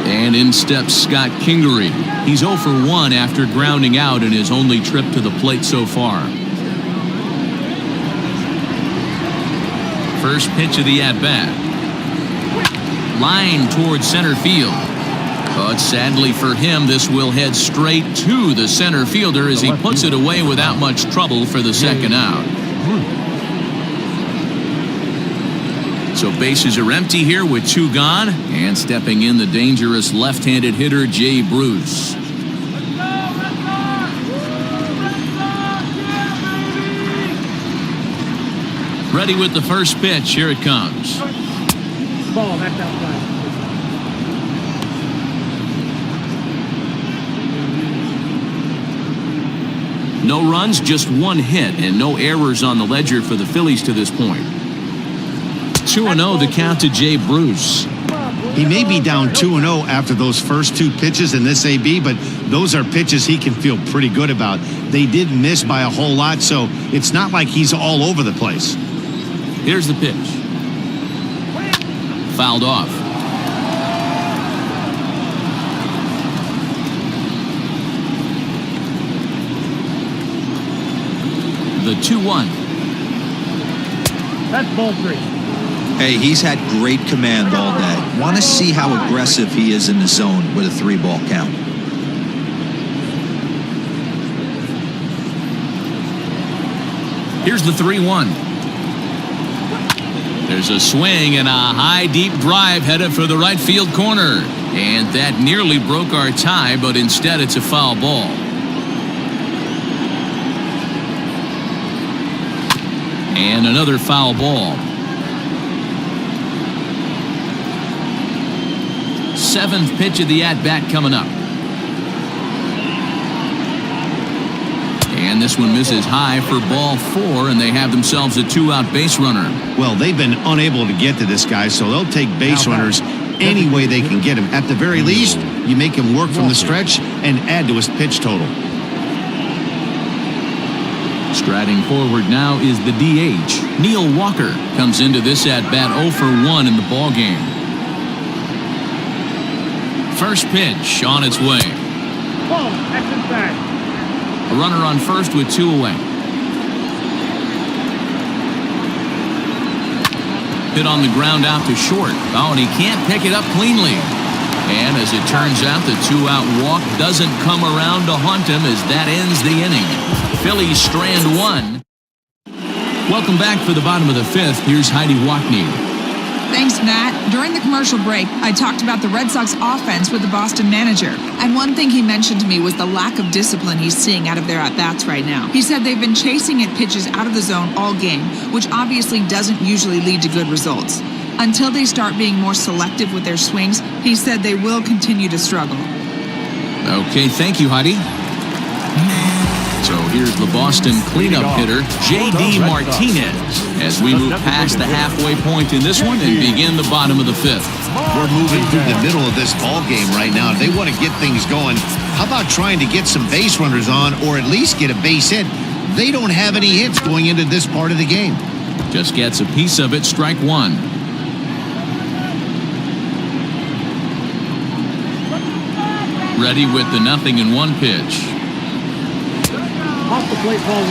And in steps Scott Kingery. He's 0 for 1 after grounding out in his only trip to the plate so far. First pitch of the at-bat. Line towards center field. But sadly for him, this will head straight to the center fielder as he puts it away without much trouble for the second out. So bases are empty here with 2 gone, and stepping in the dangerous left-handed hitter Jay Bruce. Ready with the first pitch. Here it comes. Ball, that's outside. No runs, just 1 hit, and no errors on the ledger for the Phillies to this point. 2-0 the count to Jay Bruce. He may be down 2-0 after those first 2 pitches in this AB, but those are pitches he can feel pretty good about. They did miss by a whole lot, so it's not like he's all over the place. Here's the pitch. Fouled off. The 2-1. That's ball 3. Hey, he's had great command all day. Want to see how aggressive he is in the zone with a 3-ball count. Here's the 3-1. There's a swing and a high, deep drive headed for the right field corner. And that nearly broke our tie, but instead it's a foul ball. And another foul ball. 7th pitch of the at-bat coming up. And this one misses high for ball 4, and they have themselves a 2-out base runner. Well, they've been unable to get to this guy, so they'll take base runners any way they can get him. At the very least, you make him work from the stretch and add to his pitch total. Striding forward now is the DH. Neil Walker comes into this at-bat 0 for 1 in the ballgame. First pitch on its way. Ball, that's inside. A runner on first with 2 away. Hit on the ground out to short. Oh, and he can't pick it up cleanly. And as it turns out, the 2-out walk doesn't come around to haunt him as that ends the inning. Phillies strand 1. Welcome back for the bottom of the 5th. Here's Heidi Wackney. Thanks, Matt. During the commercial break, I talked about the Red Sox offense with the Boston manager. And one thing he mentioned to me was the lack of discipline he's seeing out of their at-bats right now. He said they've been chasing at pitches out of the zone all game, which obviously doesn't usually lead to good results. Until they start being more selective with their swings, he said they will continue to struggle. Okay, thank you, Heidi. So here's the Boston cleanup hitter, J.D. Martinez, as we move past the halfway point in this one and begin the bottom of the 5th. We're moving through the middle of this ball game right now. If they want to get things going, how about trying to get some base runners on or at least get a base hit? They don't have any hits going into this part of the game. Just gets a piece of it, strike 1. Ready with the 0-1 pitch. Off the plate, ball 1.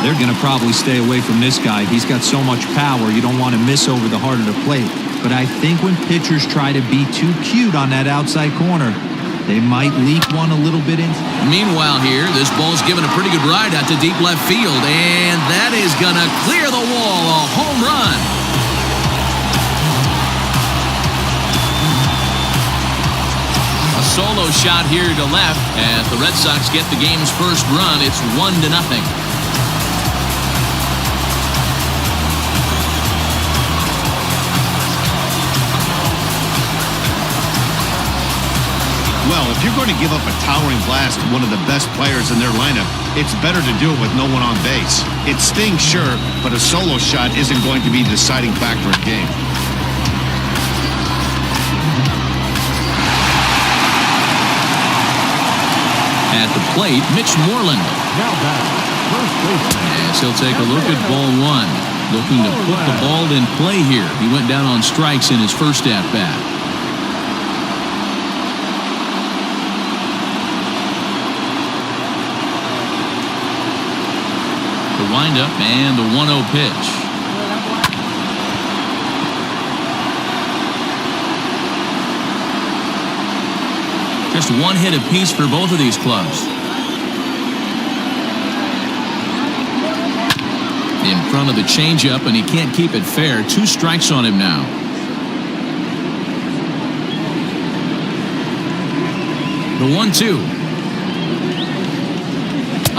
They're going to probably stay away from this guy. He's got so much power, you don't want to miss over the heart of the plate. But I think when pitchers try to be too cute on that outside corner, they might leak one a little bit in. Meanwhile here, this ball's given a pretty good ride out to deep left field, and that is going to clear the wall, a home run. A solo shot here to left as the Red Sox get the game's first run. It's 1-0. Well, if you're going to give up a towering blast to one of the best players in their lineup, it's better to do it with no one on base. It stings, sure, but a solo shot isn't going to be the deciding factor in the game. At the plate, Mitch Moreland. Now back, first baseman. As he'll take a look at ball 1. Looking to put the ball in play here. He went down on strikes in his first at-bat. The windup and the 1-0 pitch. Just 1 hit apiece for both of these clubs. In front of the changeup, and he can't keep it fair. 2 strikes on him now. The 1-2.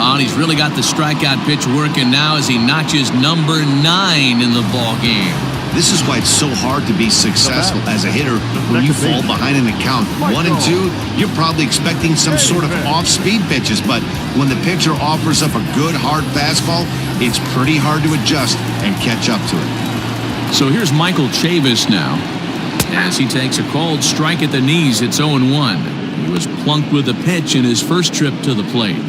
Oh, and he's really got the strikeout pitch working now as he notches number 9 in the ball game. This is why it's so hard to be successful as a hitter when you fall behind in the count. 1 and 2, you're probably expecting some sort of off-speed pitches, but when the pitcher offers up a good, hard fastball, it's pretty hard to adjust and catch up to it. So here's Michael Chavis now. As he takes a called strike at the knees, it's 0-1. He was plunked with a pitch in his first trip to the plate.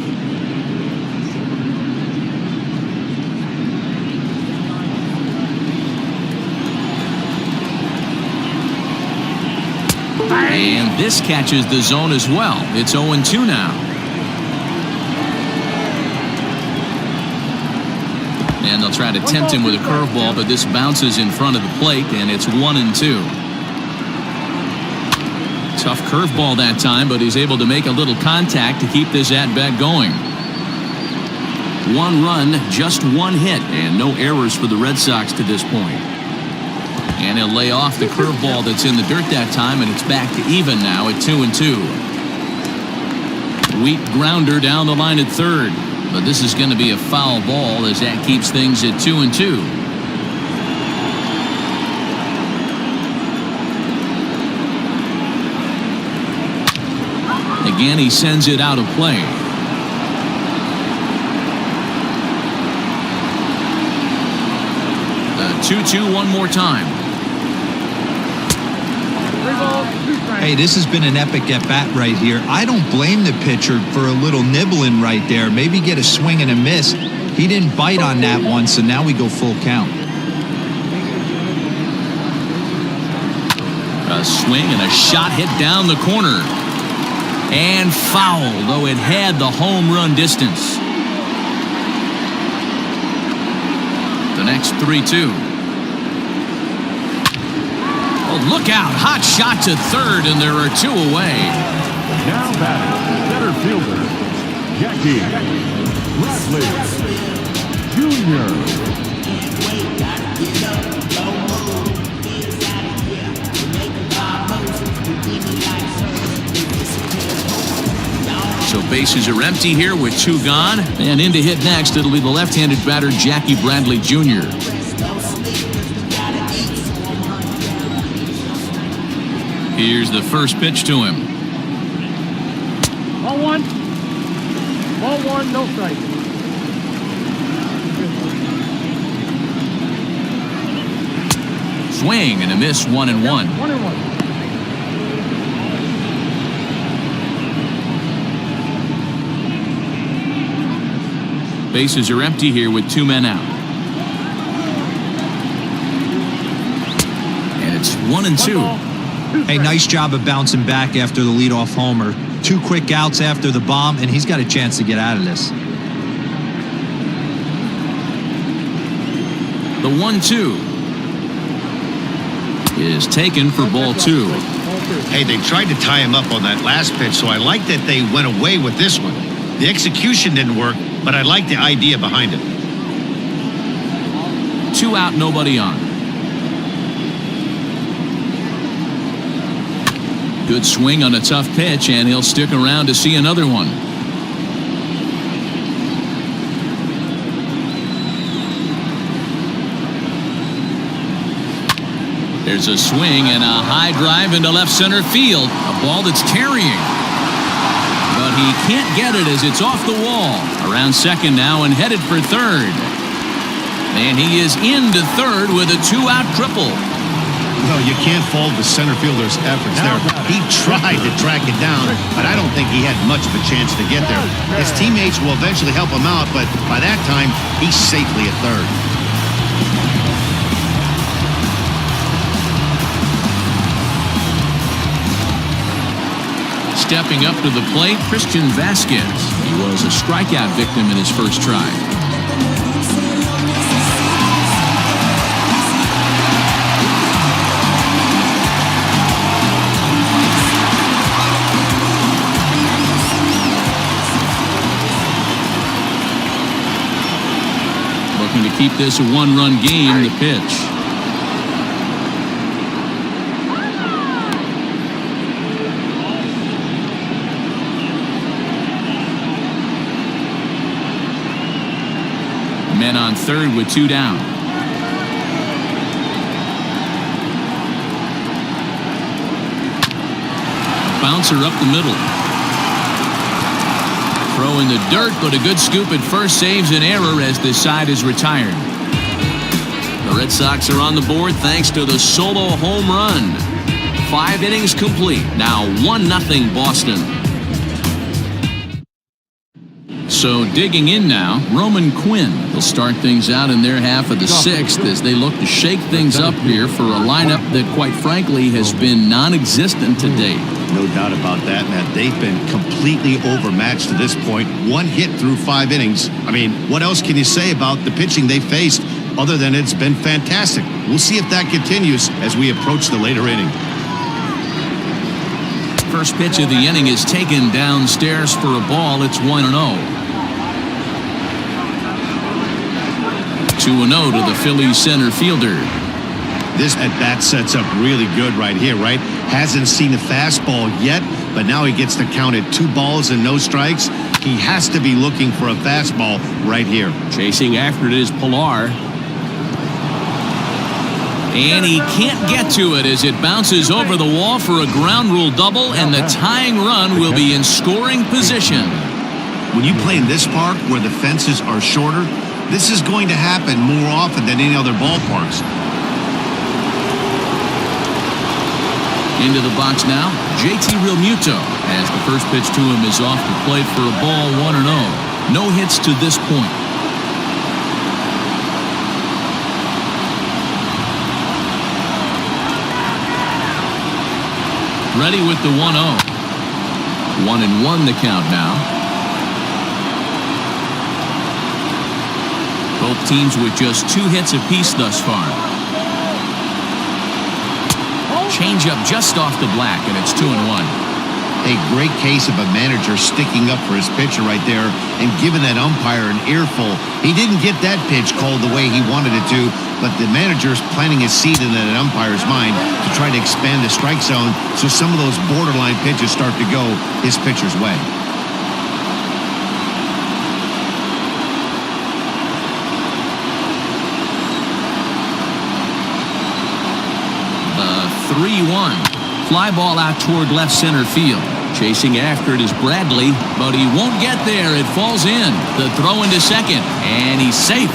And this catches the zone as well. It's 0-2 now. And they'll try to tempt him with a curveball, but this bounces in front of the plate, and it's 1-2. Tough curveball that time, but he's able to make a little contact to keep this at-bat going. 1 run, just 1 hit, and no errors for the Red Sox to this point. And he'll lay off the curveball that's in the dirt that time, and it's back to even now at 2-2. Weak grounder down the line at third, but this is going to be a foul ball as that keeps things at 2-2. Again, he sends it out of play. The 2-2 one more time. Hey, this has been an epic at-bat right here. I don't blame the pitcher for a little nibbling right there. Maybe get a swing and a miss. He didn't bite on that one, so now we go full count. A swing and a shot hit down the corner. And foul, though it had the home run distance. The next 3-2. Oh, look out. Hot shot to third, and there are 2 away. Now batting, center fielder, Jackie Bradley Jr. So bases are empty here with 2 gone. And in to hit next, it'll be the left-handed batter, Jackie Bradley Jr. Here's the first pitch to him. Ball 1. Ball 1, no strike. Swing and a miss, 1-1. 1-1. Bases are empty here with 2 men out. And it's 1-2. Hey, nice job of bouncing back after the leadoff homer. 2 quick outs after the bomb, and he's got a chance to get out of this. The 1-2 is taken for ball 2. Hey, they tried to tie him up on that last pitch, so I like that they went away with this one. The execution didn't work, but I like the idea behind it. 2 out, nobody on. Good swing on a tough pitch, and he'll stick around to see another one. There's a swing and a high drive into left center field. A ball that's carrying. But he can't get it as it's off the wall. Around second now and headed for third. And he is into third with a 2-out triple. Well, you can't fault the center fielder's efforts there. He tried to track it down, but I don't think he had much of a chance to get there. His teammates will eventually help him out, but by that time, he's safely at third. Stepping up to the plate, Christian Vasquez. He was a strikeout victim in his first try. Looking to keep this a 1-run game, the pitch. Men on third with 2 down. Bouncer up the middle. Throw in the dirt, but a good scoop at first saves an error as this side is retired. The Red Sox are on the board thanks to the solo home run. 5 innings complete. Now 1-0 Boston. So digging in now, Roman Quinn will start things out in their half of the 6th as they look to shake things up here for a lineup that, quite frankly, has been non-existent to date. No doubt about that, Matt. They've been completely overmatched to this point. One hit through 5 innings. I mean, what else can you say about the pitching they faced other than it's been fantastic? We'll see if that continues as we approach the later inning. First pitch of the inning is taken downstairs for a ball. It's 1-0. 2-0 to the Phillies center fielder. This at-bat sets up really good right here, right? Hasn't seen a fastball yet, but now he gets to count at 2 balls and no strikes. He has to be looking for a fastball right here. Chasing after it is Pilar. And he can't get to it as it bounces over the wall for a ground rule double, and the tying run will be in scoring position. When you play in this park where the fences are shorter, this is going to happen more often than any other ballparks. Into the box now, JT Realmuto, as the first pitch to him is off the plate for a ball, 1-0. No hits to this point. Ready with the 1-0. 1-1 the count now. Both teams with just 2 hits apiece thus far. Changeup just off the black, and it's 2-1. A great case of a manager sticking up for his pitcher right there and giving that umpire an earful. He didn't get that pitch called the way he wanted it to, but the manager's planting a seed in that umpire's mind to try to expand the strike zone so some of those borderline pitches start to go his pitcher's way. The 3-1. Fly ball out toward left center field. Chasing after it is Bradley, but he won't get there. It falls in. The throw into second, and he's safe.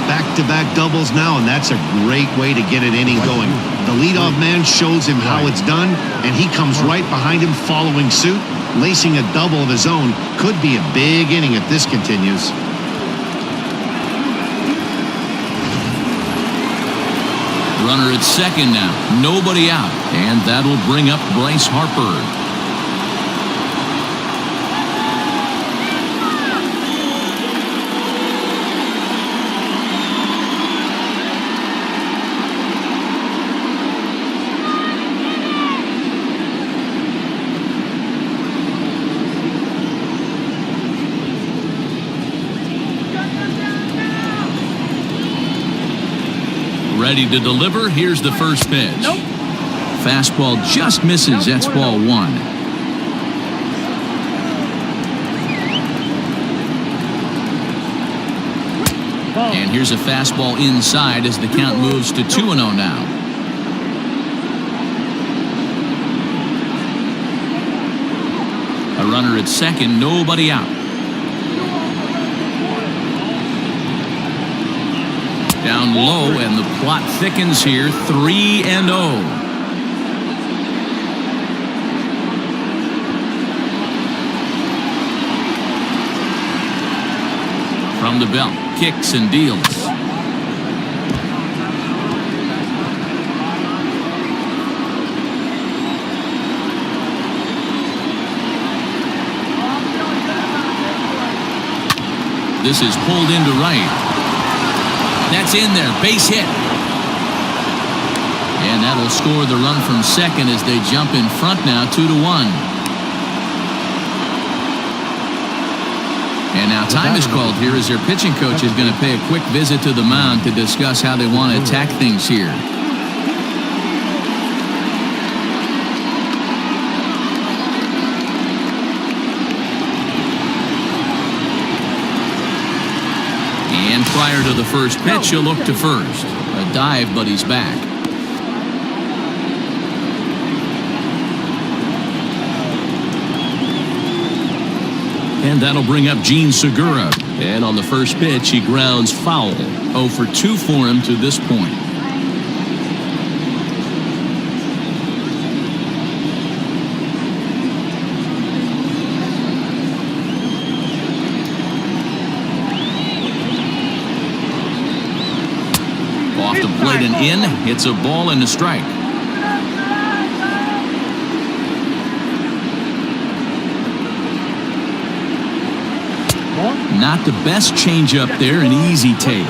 Back-to-back doubles now, and that's a great way to get an inning going. The leadoff man shows him how it's done, and he comes right behind him following suit. Lacing a double of his own could be a big inning if this continues. Runner at second now. Nobody out. And that'll bring up Bryce Harper. Ready to deliver. Here's the first pitch. Nope. Fastball just misses. That's ball 1. And here's a fastball inside as the count moves to 2-0 now. A runner at second. Nobody out. Down low, and the plot thickens here. 3-0. From the belt, kicks and deals. This is pulled into right. That's in there. Base hit. And that'll score the run from second as they jump in front now, 2-1. And now time is called here as their pitching coach is going to pay a quick visit to the mound to discuss how they want to attack things here. And prior to the first pitch, he'll look to first. A dive, but he's back. And that'll bring up Gene Segura. And on the first pitch, he grounds foul. 0 for 2 for him to this point. Off the plate and in. It's a ball and a strike. Not the best changeup there, an easy take.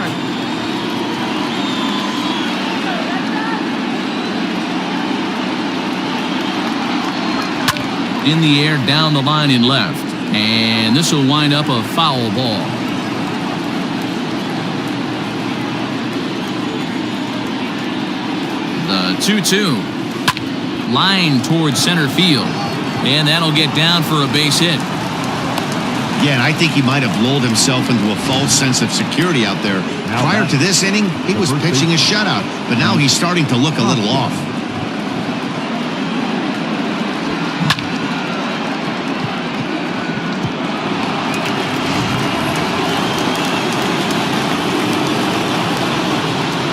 In the air, down the line in left. And this will wind up a foul ball. The 2-2. Line towards center field. And that'll get down for a base hit. Yeah, and I think he might have lulled himself into a false sense of security out there. Prior to this inning, he was pitching a shutout, but now he's starting to look a little off.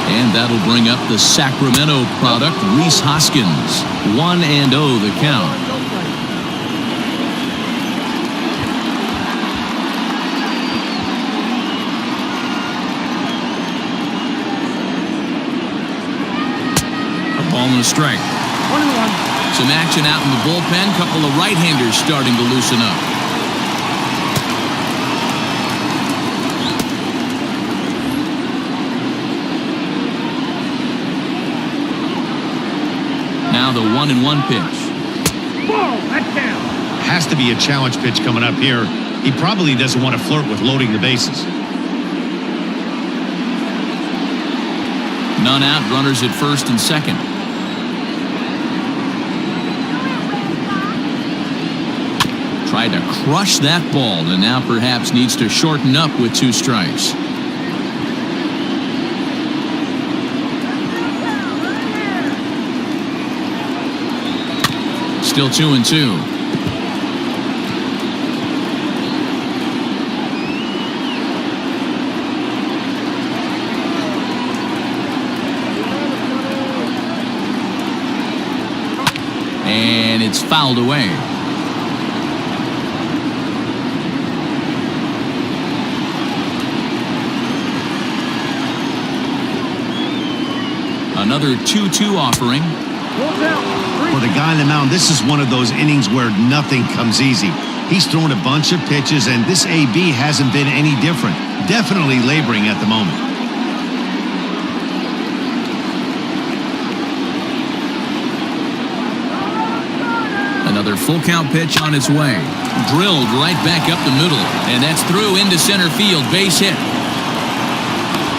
And that'll bring up the Sacramento product, Rhys Hoskins. 1-0 the count. Ball and a strike. 1-1. Some action out in the bullpen. Couple of right-handers starting to loosen up. Now the 1-1 pitch. Ball, that's down. Has to be a challenge pitch coming up here. He probably doesn't want to flirt with loading the bases. None out. Runners at first and second. Tried to crush that ball and now perhaps needs to shorten up with 2 strikes. Still 2-2. And it's fouled away. Another 2-2 offering. For the guy on the mound, this is one of those innings where nothing comes easy. He's thrown a bunch of pitches, and this AB hasn't been any different. Definitely laboring at the moment. Another full count pitch on its way. Drilled right back up the middle, and that's through into center field. Base hit.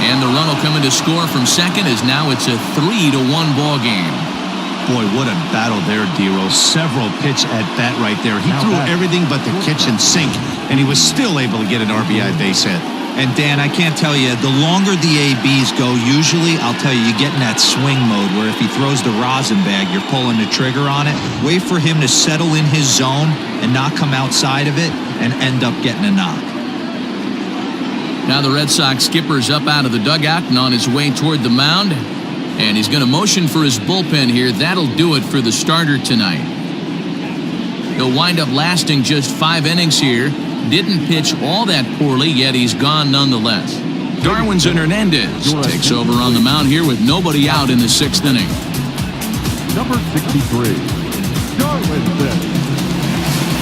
And the run will come in to score from second as now it's a 3-1 ball game. Boy, what a battle there, Dero. Several pitch at bat right there. He threw everything but the kitchen sink, and he was still able to get an RBI base hit. And Dan, I can't tell you, the longer the ABs go, usually, I'll tell you, you get in that swing mode where if he throws the rosin bag, you're pulling the trigger on it. Wait for him to settle in his zone and not come outside of it and end up getting a knock. Now the Red Sox skipper's up out of the dugout and on his way toward the mound. And he's going to motion for his bullpen here. That'll do it for the starter tonight. He'll wind up lasting just 5 innings here. Didn't pitch all that poorly, yet he's gone nonetheless. Darwinson Hernandez takes over on the mound here with nobody out in the 6th inning. Number 63, Darwinson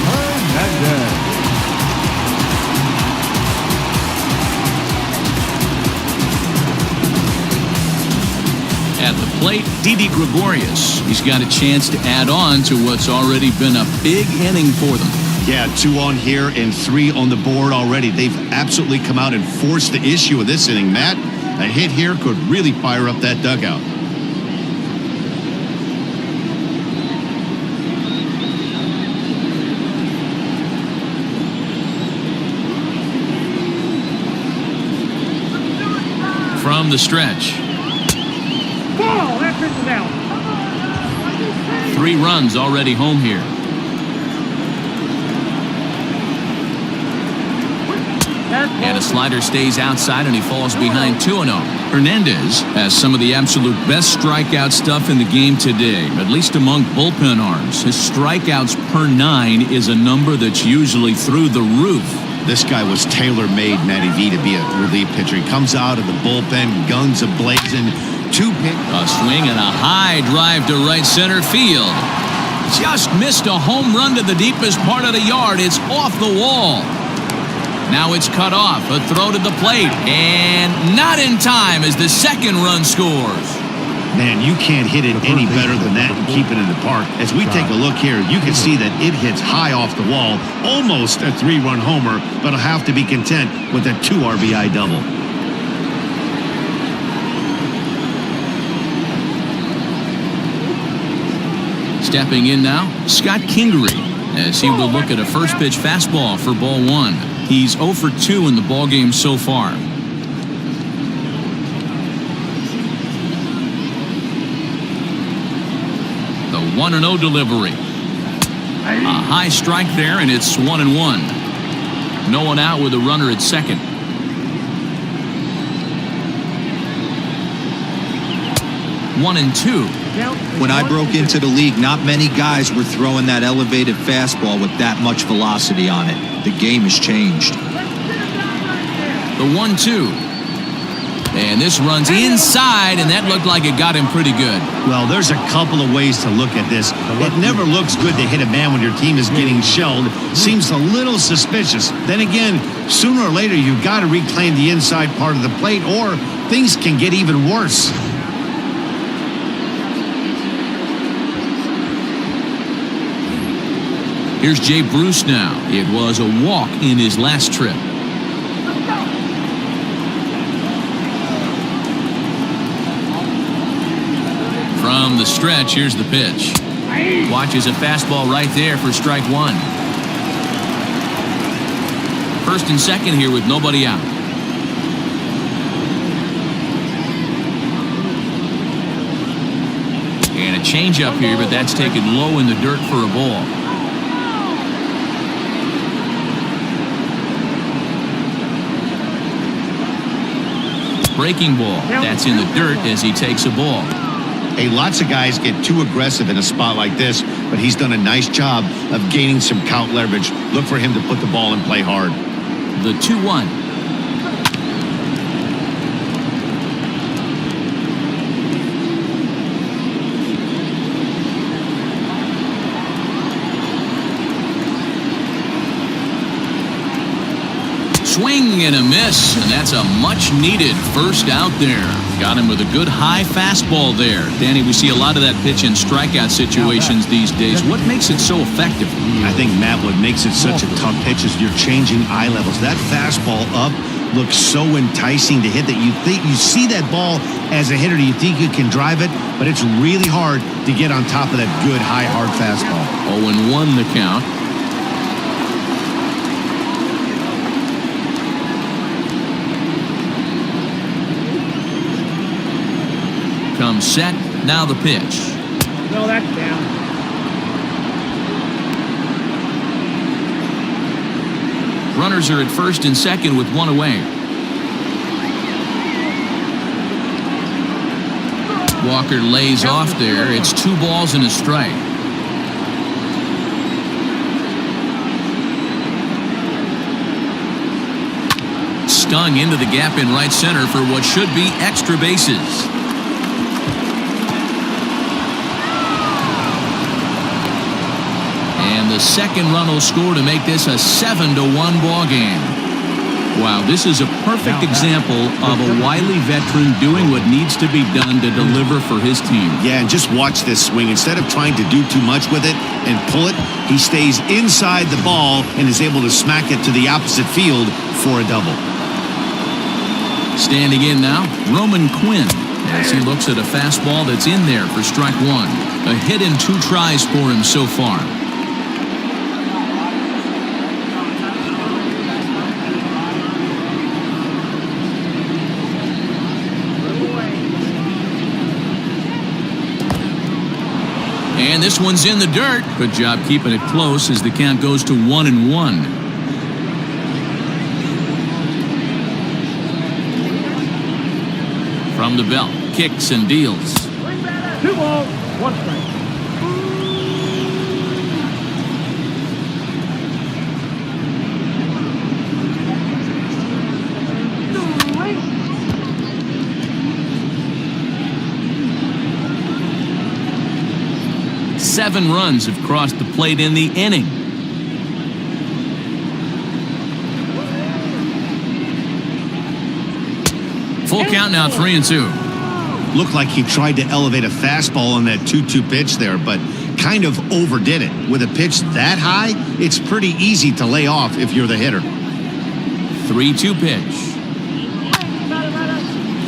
Hernandez. At the plate, Didi Gregorius. He's got a chance to add on to what's already been a big inning for them. Yeah, 2 on here and 3 on the board already. They've absolutely come out and forced the issue of this inning, Matt. A hit here could really fire up that dugout. From the stretch. Ball, that pitch is out. 3 runs already home here. And a slider stays outside and he falls behind 2-0. Hernandez has some of the absolute best strikeout stuff in the game today, at least among bullpen arms. His strikeouts per 9 is a number that's usually through the roof. This guy was tailor-made, Matty V, to be a relief pitcher. He comes out of the bullpen, guns a-blazing, A swing and a high drive to right center field. Just missed a home run to the deepest part of the yard. It's off the wall. Now it's cut off. A throw to the plate. And not in time as the second run scores. Man, you can't hit it any better than that and keep it in the park. As we take a look here, you can see that it hits high off the wall, almost a 3-run homer, but will have to be content with a 2 RBI double. Stepping in now, Scott Kingery, as he will look at a first pitch fastball for ball 1. He's 0 for 2 in the ballgame so far. The 1-0 delivery. A high strike there, and it's 1-1. No one out with a runner at second. One and two. When I broke into the league, not many guys were throwing that elevated fastball with that much velocity on it. The game has changed. The 1-2. And this runs inside, and that looked like it got him pretty good. Well, there's a couple of ways to look at this. It never looks good to hit a man when your team is getting shelled. Seems a little suspicious. Then again, sooner or later, you've got to reclaim the inside part of the plate, or things can get even worse. Here's Jay Bruce now. It was a walk in his last trip. From the stretch, here's the pitch. Watches a fastball right there for strike 1. First and second here with nobody out. And a changeup here, but that's taken low in the dirt for a ball. Breaking ball. That's in the dirt as he takes a ball. Hey, lots of guys get too aggressive in a spot like this, but he's done a nice job of gaining some count leverage. Look for him to put the ball and play hard. The 2-1. Swing and a miss, and that's a much-needed first out there. Got him with a good high fastball there. Danny, we see a lot of that pitch in strikeout situations these days. What makes it so effective? I think, Matt, what makes it such a tough pitch is you're changing eye levels. That fastball up looks so enticing to hit that you think you see that ball as a hitter, you think you can drive it, but it's really hard to get on top of that good, high, hard fastball. 0-1 the count. Comes set. Now the pitch. No, that's down. Runners are at first and second with one away. Walker lays off there. It's 2 balls and a strike. Stung into the gap in right center for what should be extra bases. The second run will score to make this a 7-1 ball game. Wow, this is a perfect example of a wily veteran doing what needs to be done to deliver for his team. Yeah, and just watch this swing. Instead of trying to do too much with it and pull it, he stays inside the ball and is able to smack it to the opposite field for a double. Standing in now, Roman Quinn, as he looks at a fastball that's in there for strike 1. A hit and 2 tries for him so far. And this one's in the dirt. Good job keeping it close as the count goes to 1-1. From the belt, kicks and deals. 2 balls, 1 strike. 7 runs have crossed the plate in the inning. Full count now, 3-2. Looked like he tried to elevate a fastball on that 2-2 pitch there, but kind of overdid it. With a pitch that high, it's pretty easy to lay off if you're the hitter. 3-2 pitch.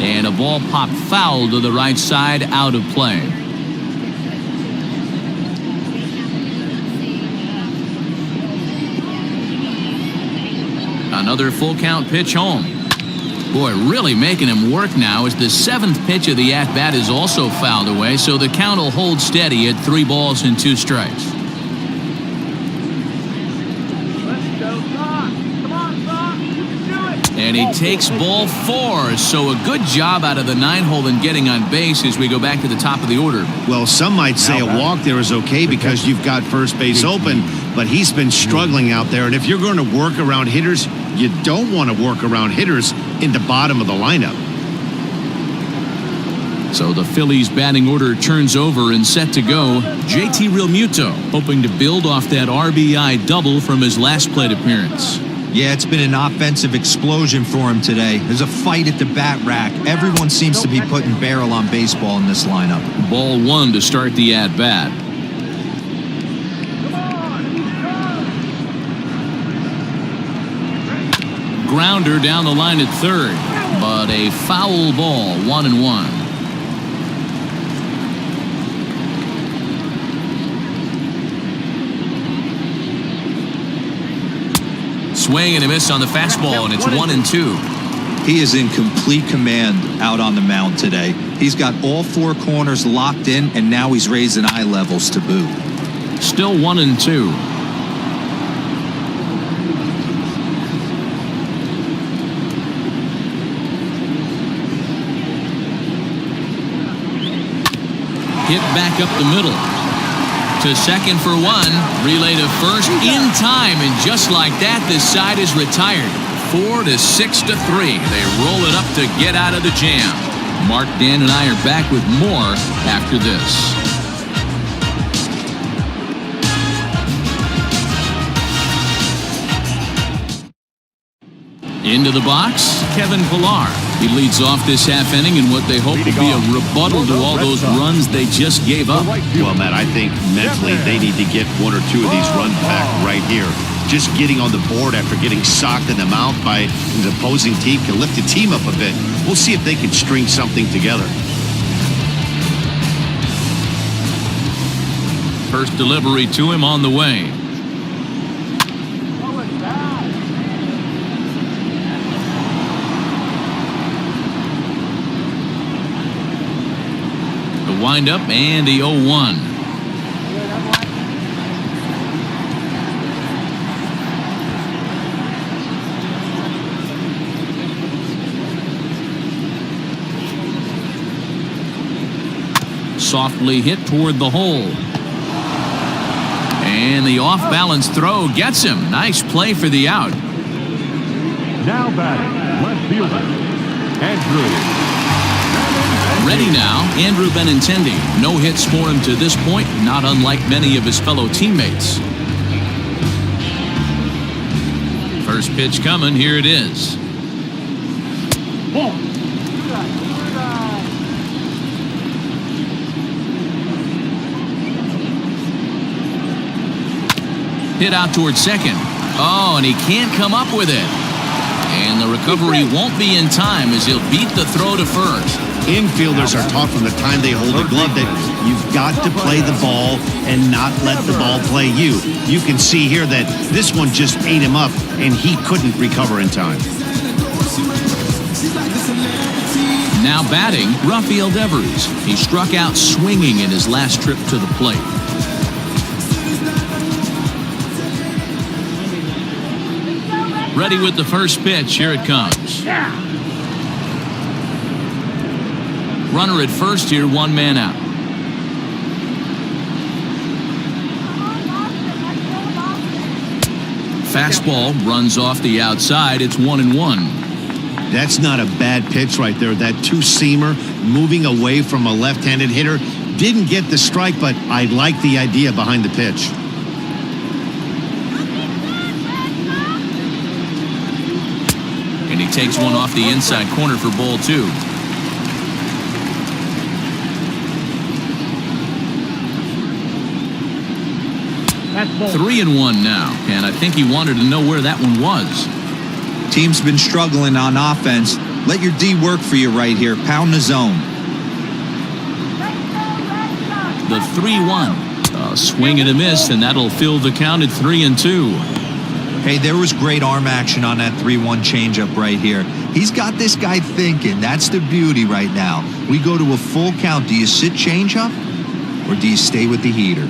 And a ball popped foul to the right side, out of play. Another full count pitch home. Boy, really making him work now as the 7th pitch of the at-bat is also fouled away, so the count will hold steady at 3 balls and 2 strikes. And he takes ball 4, so a good job out of the 9-hole in getting on base as we go back to the top of the order. Well, some might say a walk there is okay because you've got first base open, but he's been struggling out there, and if you're going to work around hitters, you don't want to work around hitters in the bottom of the lineup. So the Phillies batting order turns over and set to go. JT Realmuto hoping to build off that RBI double from his last plate appearance. Yeah, it's been an offensive explosion for him today. There's a fight at the bat rack. Everyone seems to be putting barrel on baseball in this lineup. Ball 1 to start the at-bat. Grounder down the line at third, but a foul ball, 1-1. Swing and a miss on the fastball, and it's 1-2. He is in complete command out on the mound today. He's got all 4 corners locked in, and now he's raising eye levels to boot. Still 1-2. Hit back up the middle. To second for 1. Relay to first in time. And just like that, this side is retired. 4-6-3. They roll it up to get out of the jam. Mark, Dan, and I are back with more after this. Into the box, Kevin Pillar. He leads off this half inning in what they hope will be a rebuttal to all those runs they just gave up. Well, Matt, I think mentally they need to get 1 or 2 of these runs back right here. Just getting on the board after getting socked in the mouth by the opposing team can lift the team up a bit. We'll see if they can string something together. First delivery to him on the way. Wind up and the 0-1. Softly hit toward the hole. And the off-balance throw gets him. Nice play for the out. Now batting, left fielder, Andrew. Ready now, Andrew Benintendi. No hits for him to this point, not unlike many of his fellow teammates. First pitch coming, here it is. Hit out towards second. Oh, and he can't come up with it. And the recovery won't be in time as he'll beat the throw to first. Infielders are taught from the time they hold the glove that you've got to play the ball and not let the ball play you. You can see here that this one just ate him up and he couldn't recover in time. Now batting, Rafael Devers. He struck out swinging in his last trip to the plate. Ready with the first pitch. Here it comes. Runner at first here, 1 man out. Fastball runs off the outside. It's 1-1. That's not a bad pitch right there. That 2-seamer moving away from a left-handed hitter Didn't get the strike, but I like the idea behind the pitch. And he takes one off the inside corner for ball 2. That's ball. 3-1 now, and I think he wanted to know where that one was. Team's been struggling on offense. Let your D work for you right here. Pound the zone. The 3-1. A swing and a miss, and that'll fill the count at 3-2. Hey, there was great arm action on that 3-1 changeup right here. He's got this guy thinking. That's the beauty right now. We go to a full count. Do you sit changeup, or do you stay with the heater?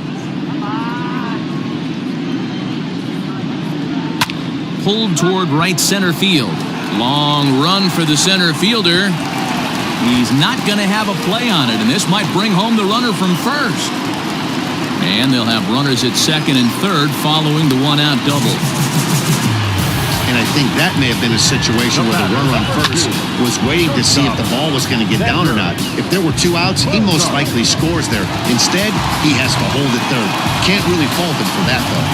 Pulled toward right center field. Long run for the center fielder. He's not going to have a play on it, and this might bring home the runner from first. And they'll have runners at second and third following the one-out double. And I think that may have been a situation where the runner on first was waiting to see if the ball was going to get down or not. If there were 2 outs, he most likely scores there. Instead, he has to hold it third. Can't really fault him for that, though.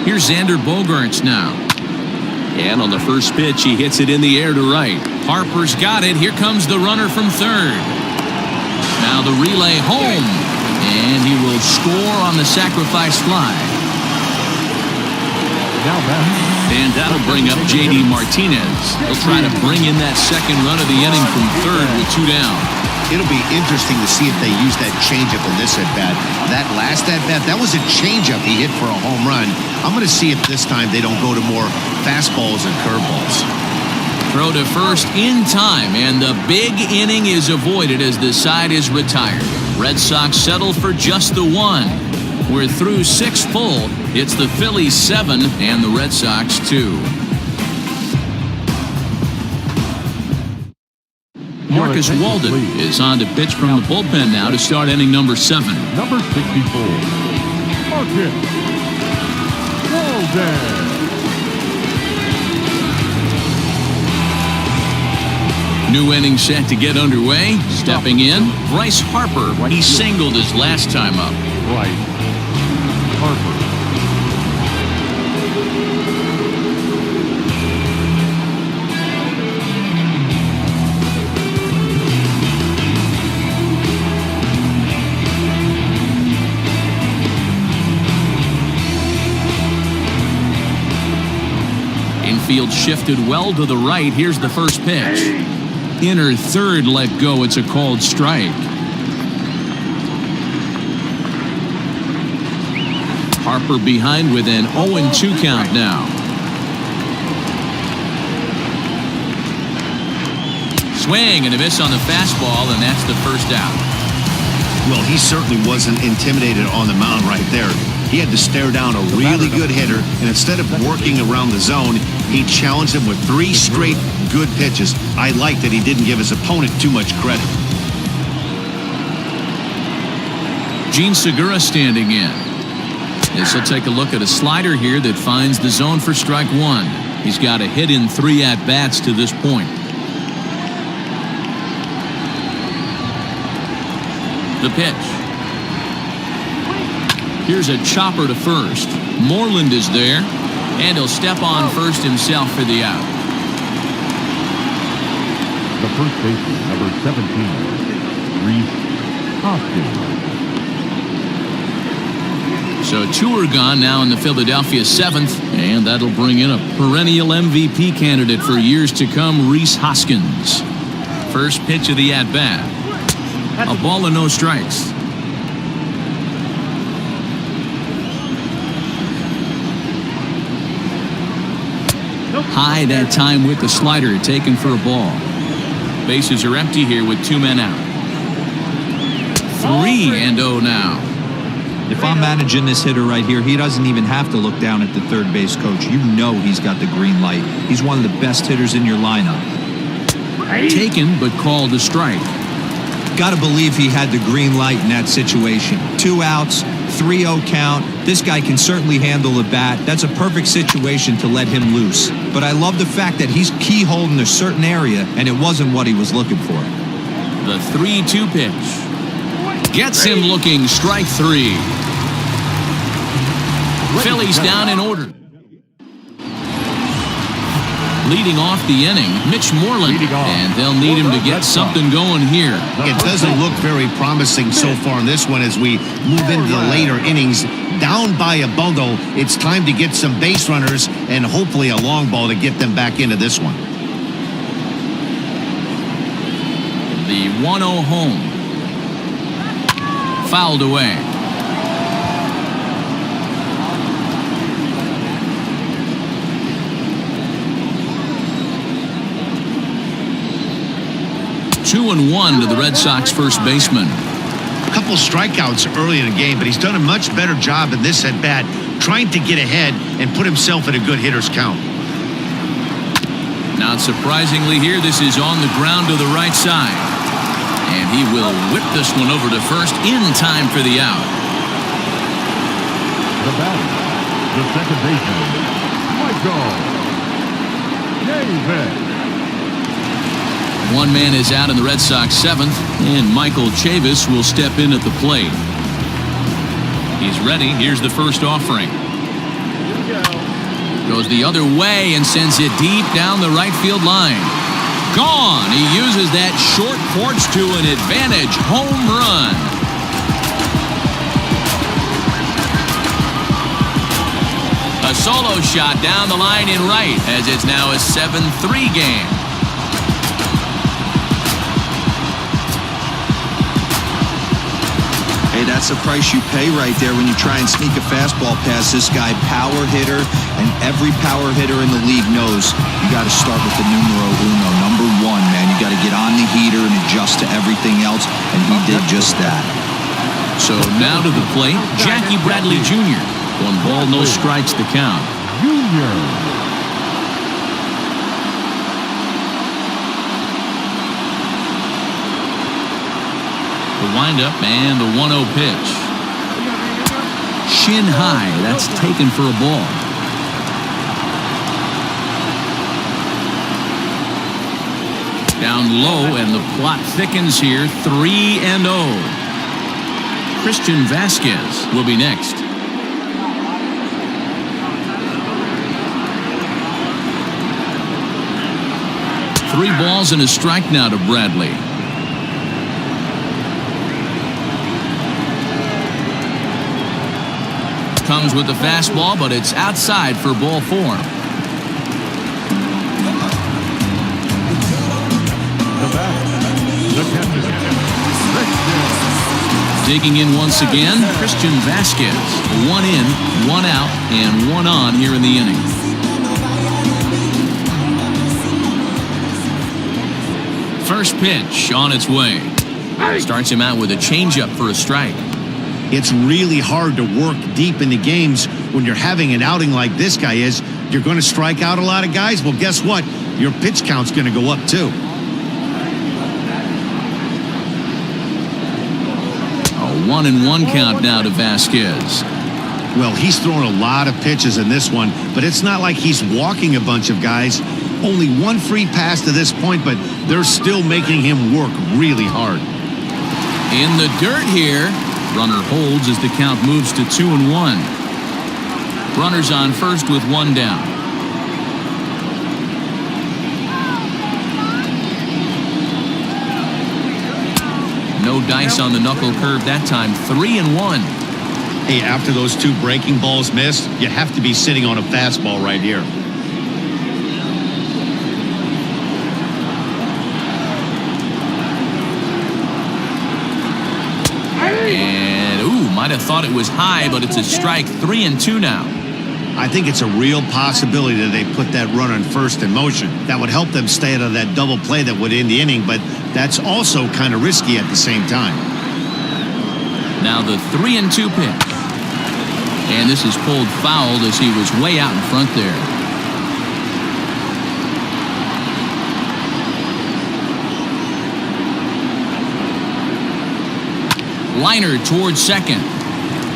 Here's Xander Bogaerts now. And on the first pitch, he hits it in the air to right. Harper's got it. Here comes the runner from third. Now the relay home. And he will score on the sacrifice fly. And that'll bring up J.D. Martinez. He'll try to bring in that second run of the inning from third with 2 down. It'll be interesting to see if they use that changeup in this at-bat. That last at-bat, that was a changeup he hit for a home run. I'm going to see if this time they don't go to more fastballs and curveballs. Throw to first in time, and the big inning is avoided as the side is retired. Red Sox settle for just the 1. We're through 6 full. It's the Phillies 7 and the Red Sox 2. Marcus Walden is on to pitch from the bullpen now to start inning number 7. Number 64, Marcus Walden. New inning set to get underway. Stepping in, Bryce Harper. He singled his last time up. Bryce Harper. Infield shifted well to the right. Here's the first pitch. Inner third let go. It's a called strike. Harper behind with an 0-2 count now. Swing and a miss on the fastball, and that's the first out. Well, he certainly wasn't intimidated on the mound right there. He had to stare down a really good hitter, and instead of working around the zone, he challenged him with 3 straight good pitches. I like that he didn't give his opponent too much credit. Gene Segura standing in. This will take a look at a slider here that finds the zone for strike 1. He's got a hit in 3 at-bats to this point. The pitch. Here's a chopper to first. Moreland is there, and he'll step on first himself for the out. The first baseman, number 17, Reese Hoskins. So 2 are gone now in the Philadelphia 7th, and that'll bring in a perennial MVP candidate for years to come, Reese Hoskins. First pitch of the at-bat. A ball and no strikes. High that time with the slider, taken for a ball. Bases are empty here with 2 men out. 3-0 now. If I'm managing this hitter right here, he doesn't even have to look down at the third base coach. You know he's got the green light. He's one of the best hitters in your lineup. Taken, but called a strike. Got to believe he had the green light in that situation. 2 outs, 3-0 count. This guy can certainly handle the bat. That's a perfect situation to let him loose. But I love the fact that he's keyholed in a certain area, and it wasn't what he was looking for. The 3-2 pitch. Gets him looking, strike 3. Phillies down in order. Leading off the inning, Mitch Moreland, and they'll need him to get something going here. It doesn't look very promising so far in this one as we move into the later innings. Down by a bundle, it's time to get some base runners and hopefully a long ball to get them back into this one. The 1-0 home. Fouled away. Two and one to the Red Sox first baseman. A couple strikeouts early in the game, but he's done a much better job in this at-bat trying to get ahead and put himself in a good hitter's count. Not surprisingly here, this is on the ground to the right side. And he will whip this one over to first in time for the out. The batter, the second baseman, Michael Chavis. One man is out in the Red Sox seventh, and Michael Chavis will step in at the plate. He's ready. Here's the first offering. Goes the other way and sends it deep down the right field line. Gone. He uses that short porch to an advantage home run. A solo shot down the line in right as it's now a 7-3 game. Hey, that's the price you pay right there when you try and sneak a fastball past this guy. Power hitter, and every power hitter in the league knows you got to start with the numero uno, number 1, man. You got to get on the heater and adjust to everything else, and he did just that. So now to the plate, Jackie Bradley Jr. 1 ball, no strikes the count. Junior. The windup and the 1-0 pitch. Shin high. That's taken for a ball. Down low, and the plot thickens here. 3-0. Christian Vasquez will be next. Three balls and a strike now to Bradley. Comes with the fastball, but it's outside for ball 4. Digging in once again, Christian Vasquez. 1 in, 1 out, and 1 on here in the inning. First pitch on its way. Starts him out with a changeup for a strike. It's really hard to work deep into games when you're having an outing like this guy is. You're going to strike out a lot of guys. Well, guess what? Your pitch count's going to go up too. A 1-1 count now to Vasquez. Well, he's thrown a lot of pitches in this one, but it's not like he's walking a bunch of guys. Only 1 free pass to this point, but they're still making him work really hard. In the dirt here. Runner holds as the count moves to 2-1. Runners on first with 1 down. No dice on the knuckle curve that time. 3-1. Hey, after those 2 breaking balls missed, you have to be sitting on a fastball right here. Might have thought it was high, but it's a strike. 3-2 now. I think it's a real possibility that they put that runner on first in motion. That would help them stay out of that double play that would end the inning, but that's also kind of risky at the same time. Now the 3-2 pitch. And this is pulled fouled as he was way out in front there. Liner towards second.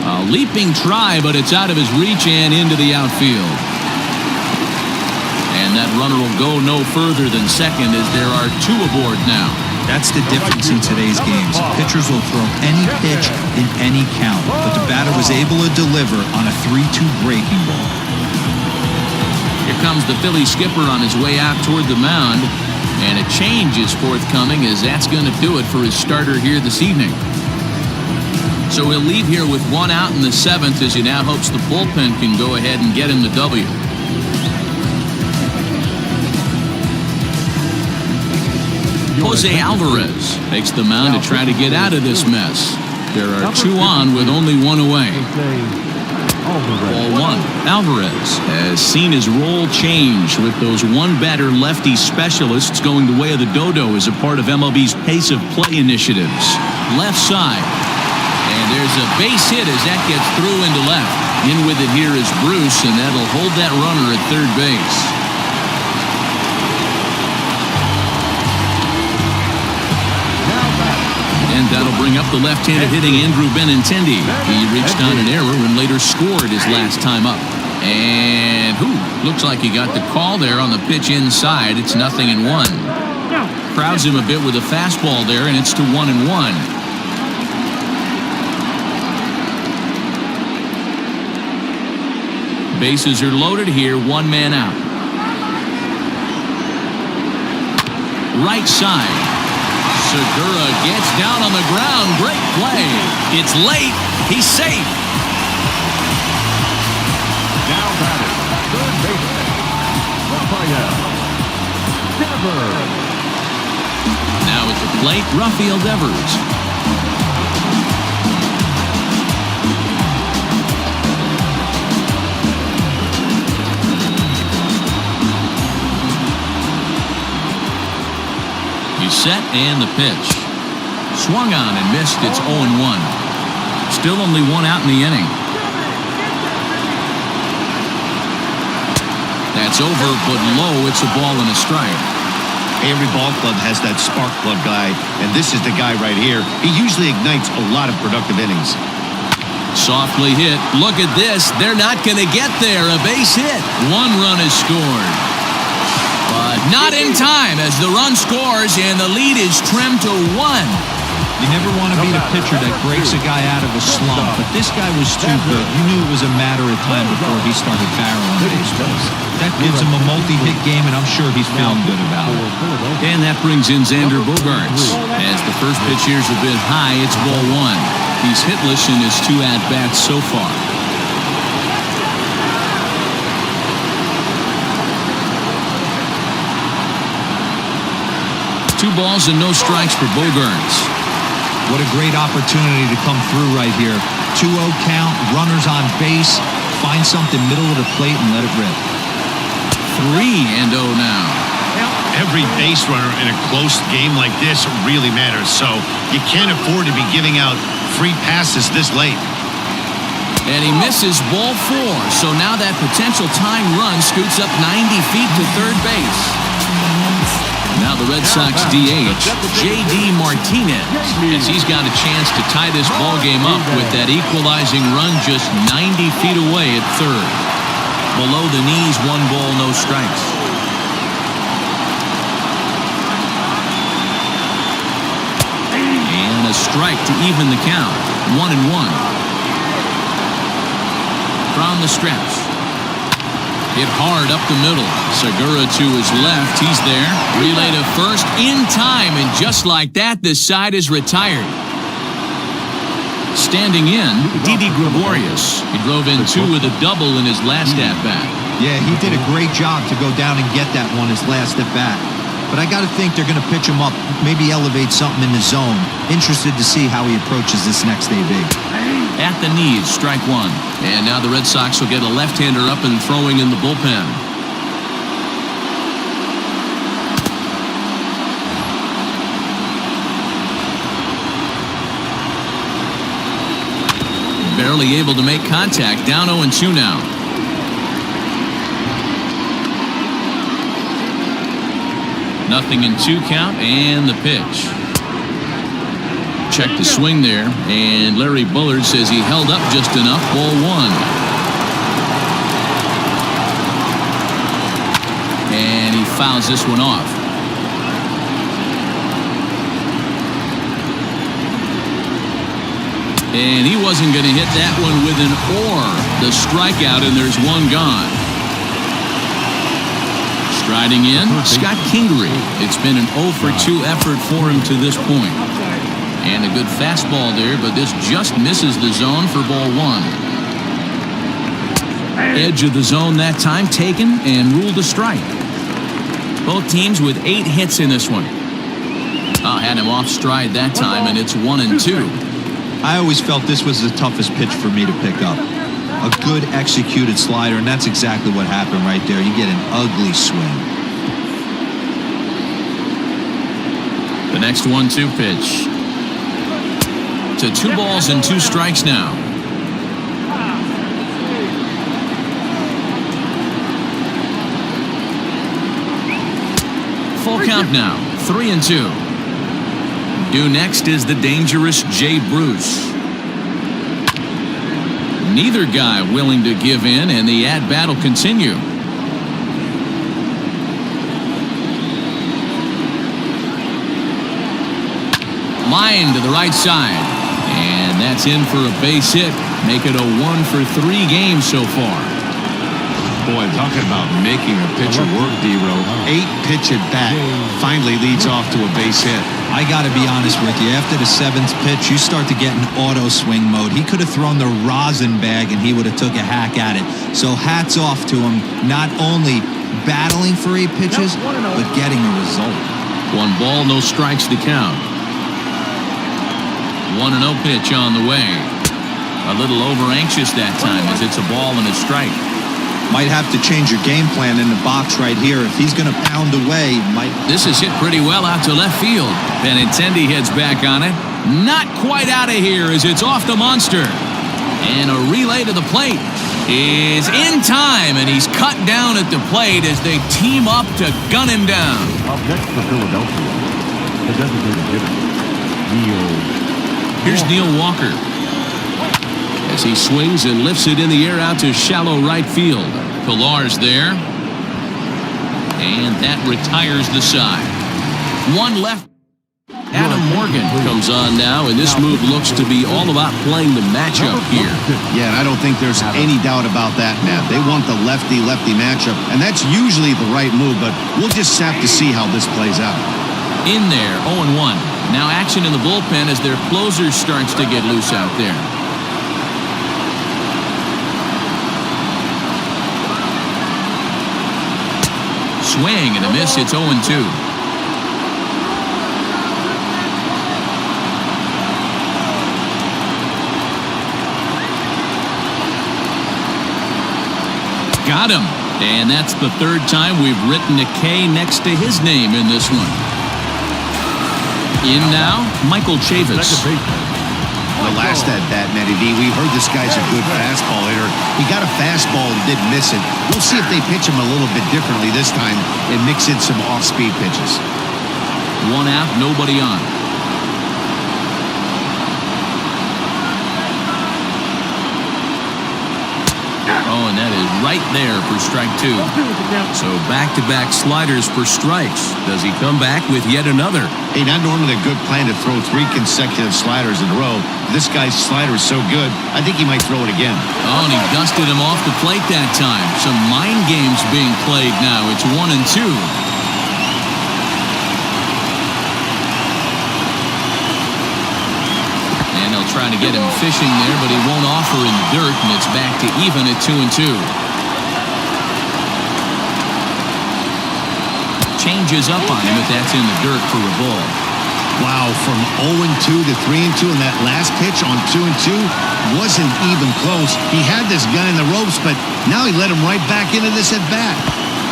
A leaping try, but it's out of his reach and into the outfield. And that runner will go no further than second as there are 2 aboard now. That's the difference in today's games. Pitchers will throw any pitch in any count, but the batter was able to deliver on a 3-2 breaking ball. Here comes the Philly skipper on his way out toward the mound, and a change is forthcoming as that's going to do it for his starter here this evening. So he'll leave here with 1 out in the 7th as he now hopes the bullpen can go ahead and get him the W. Jose Alvarez takes the mound to try to get out of this mess. There are 2 on with only 1 away. Ball 1. Alvarez has seen his role change with those 1-batter lefty specialists going the way of the dodo as a part of MLB's pace of play initiatives. Left side. And there's a base hit as that gets through into left. In with it here is Bruce, and that'll hold that runner at third base. And that'll bring up the left-handed hitting Andrew Benintendi. He reached on an error and later scored his last time up. And looks like he got the call there on the pitch inside. It's 0-1. Crowds him a bit with a fastball there, and it's to 1-1. Bases are loaded here, 1 man out. Right side. Segura gets down on the ground. Great play. It's late. He's safe. Now batting, third baseman, Raphael Devers. Now at the plate, Raphael Devers. He's set and the pitch. Swung on and missed. It's 0-1. Still only 1 out in the inning. That's over, but low. It's a ball and a strike. Every ball club has that spark plug guy, and this is the guy right here. He usually ignites a lot of productive innings. Softly hit. Look at this. They're not going to get there. A base hit. 1 run is scored. But not in time as the run scores and the lead is trimmed to 1. You never want to be the pitcher that breaks a guy out of a slump, but this guy was too good. You knew it was a matter of time before he started barreling baseballs. That gives him a multi-hit game, and I'm sure he's feeling good about it. And that brings in Xander Bogaerts. As the first pitch here's a bit high, it's ball 1. He's hitless in his 2 at-bats so far. Two balls and no strikes for Bogaerts. What a great opportunity to come through right here. 2-0 count, runners on base. Find something middle of the plate and let it rip. 3-0 now. Every base runner in a close game like this really matters, so you can't afford to be giving out free passes this late. And he misses ball 4, so now that potential tying run scoots up 90 feet to third base. Now the Red Sox DH, J.D. Martinez, as he's got a chance to tie this ball game up with that equalizing run just 90 feet away at third. Below the knees, 1 ball, no strikes. And a strike to even the count, 1-1. From the stretch. Hit hard up the middle. Segura to his left. He's there. Relay to first in time. And just like that, this side is retired. Standing in, Didi Gregorius. He drove in 2 with a double in his last at-bat. Yeah, he did a great job to go down and get that one his last at-bat. But I got to think they're going to pitch him up, maybe elevate something in the zone. Interested to see how he approaches this next AB. At the knees, strike 1. And now the Red Sox will get a left-hander up and throwing in the bullpen. Barely able to make contact. Down 0-2 now. Nothing in 2 count and the pitch. check the swing there, and Larry Bullard says he held up just enough. Ball 1. And he fouls this one off. And he wasn't going to hit that one with an or. The strikeout, and there's one gone. Striding in, Scott Kingery. It's been an 0 for 2 effort for him to this point. And a good fastball there, but this just misses the zone for ball 1. Edge of the zone that time taken and ruled a strike. Both teams with 8 hits in this one. Had him off stride that time, and it's 1-2. I always felt this was the toughest pitch for me to pick up. A good executed slider, and that's exactly what happened right there. You get an ugly swing. The next 1-2 pitch. To 2 balls and 2 strikes now. Full count now, 3-2. Due next is the dangerous Jay Bruce. Neither guy willing to give in, and the at-bat will continue. Line to the right side, and that's in for a base hit. Make it a 1 for 3 games so far. Boy, talking about making a pitcher work, D-Row. 8-pitch at bat finally leads off to a base hit. I got to be honest with you. After the 7th pitch, you start to get in auto swing mode. He could have thrown the rosin bag, and he would have took a hack at it. So hats off to him, not only battling for 8 pitches, but getting a result. 1 ball, no strikes to count. 1-0 pitch on the way. A little over-anxious that time as it's a ball and a strike. Might have to change your game plan in the box right here. If he's going to pound away, This is hit pretty well out to left field. Benintendi heads back on it. Not quite out of here as it's off the monster. And a relay to the plate is in time, and he's cut down at the plate as they team up to gun him down. Up next for Philadelphia, the designated hitter, Neil. Here's Neil Walker as he swings and lifts it in the air out to shallow right field. Pillar's there, and that retires the side. 1 left. Adam Morgan comes on now, and this move looks to be all about playing the matchup here. Yeah, and I don't think there's any doubt about that, Matt. They want the lefty-lefty matchup, and that's usually the right move, but we'll just have to see how this plays out. In there, 0-1. Now action in the bullpen as their closer starts to get loose out there. Swing and a miss. It's 0-2. Got him. And that's the 3rd time we've written a K next to his name in this one. In now, Michael Chavis. The last at bat, Matty D, we heard this guy's a good fastball hitter. He got a fastball and didn't miss it. We'll see if they pitch him a little bit differently this time and mix in some off-speed pitches. 1 out, nobody on. Oh, and that is right there for strike 2. So back-to-back sliders for strikes. Does he come back with yet another? Hey, not normally a good plan to throw 3 consecutive sliders in a row. This guy's slider is so good, I think he might throw it again. Oh, and he dusted him off the plate that time. Some mind games being played now. It's 1-2. Trying to get him fishing there, but he won't offer in the dirt, and it's back to even at 2-2. Changes up on him if that's in the dirt for a ball. Wow, from 0-2 to 3-2, and that last pitch on 2-2 wasn't even close. He had this guy in the ropes, but now he let him right back into this at bat.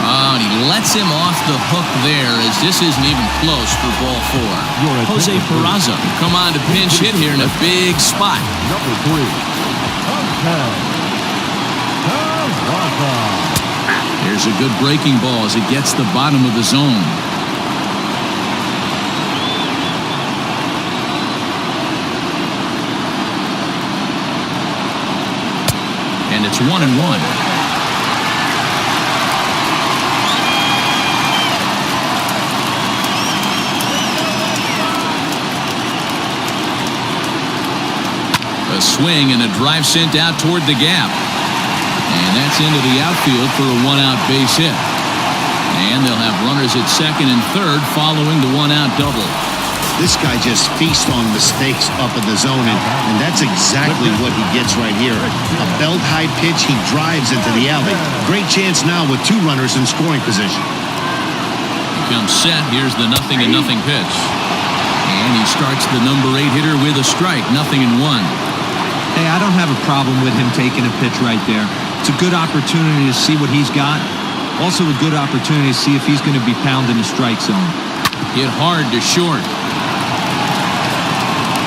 Oh, and he lets him off the hook there as this isn't even close for ball 4. Jose Peraza come on to pinch hit here in a big spot. Number 3. Here's a good breaking ball as it gets the bottom of the zone. And it's 1-1. A swing and a drive sent out toward the gap. And that's into the outfield for a one-out base hit. And they'll have runners at second and third following the one-out double. This guy just feasts on mistakes up in the zone, and that's exactly what he gets right here. A belt-high pitch, he drives into the alley. Great chance now with two runners in scoring position. He comes set. Here's the 0-0 pitch. And he starts the number 8 hitter with a strike, 0-1. Hey, I don't have a problem with him taking a pitch right there. It's a good opportunity to see what he's got. Also a good opportunity to see if he's going to be pounding the strike zone. Hit hard to short.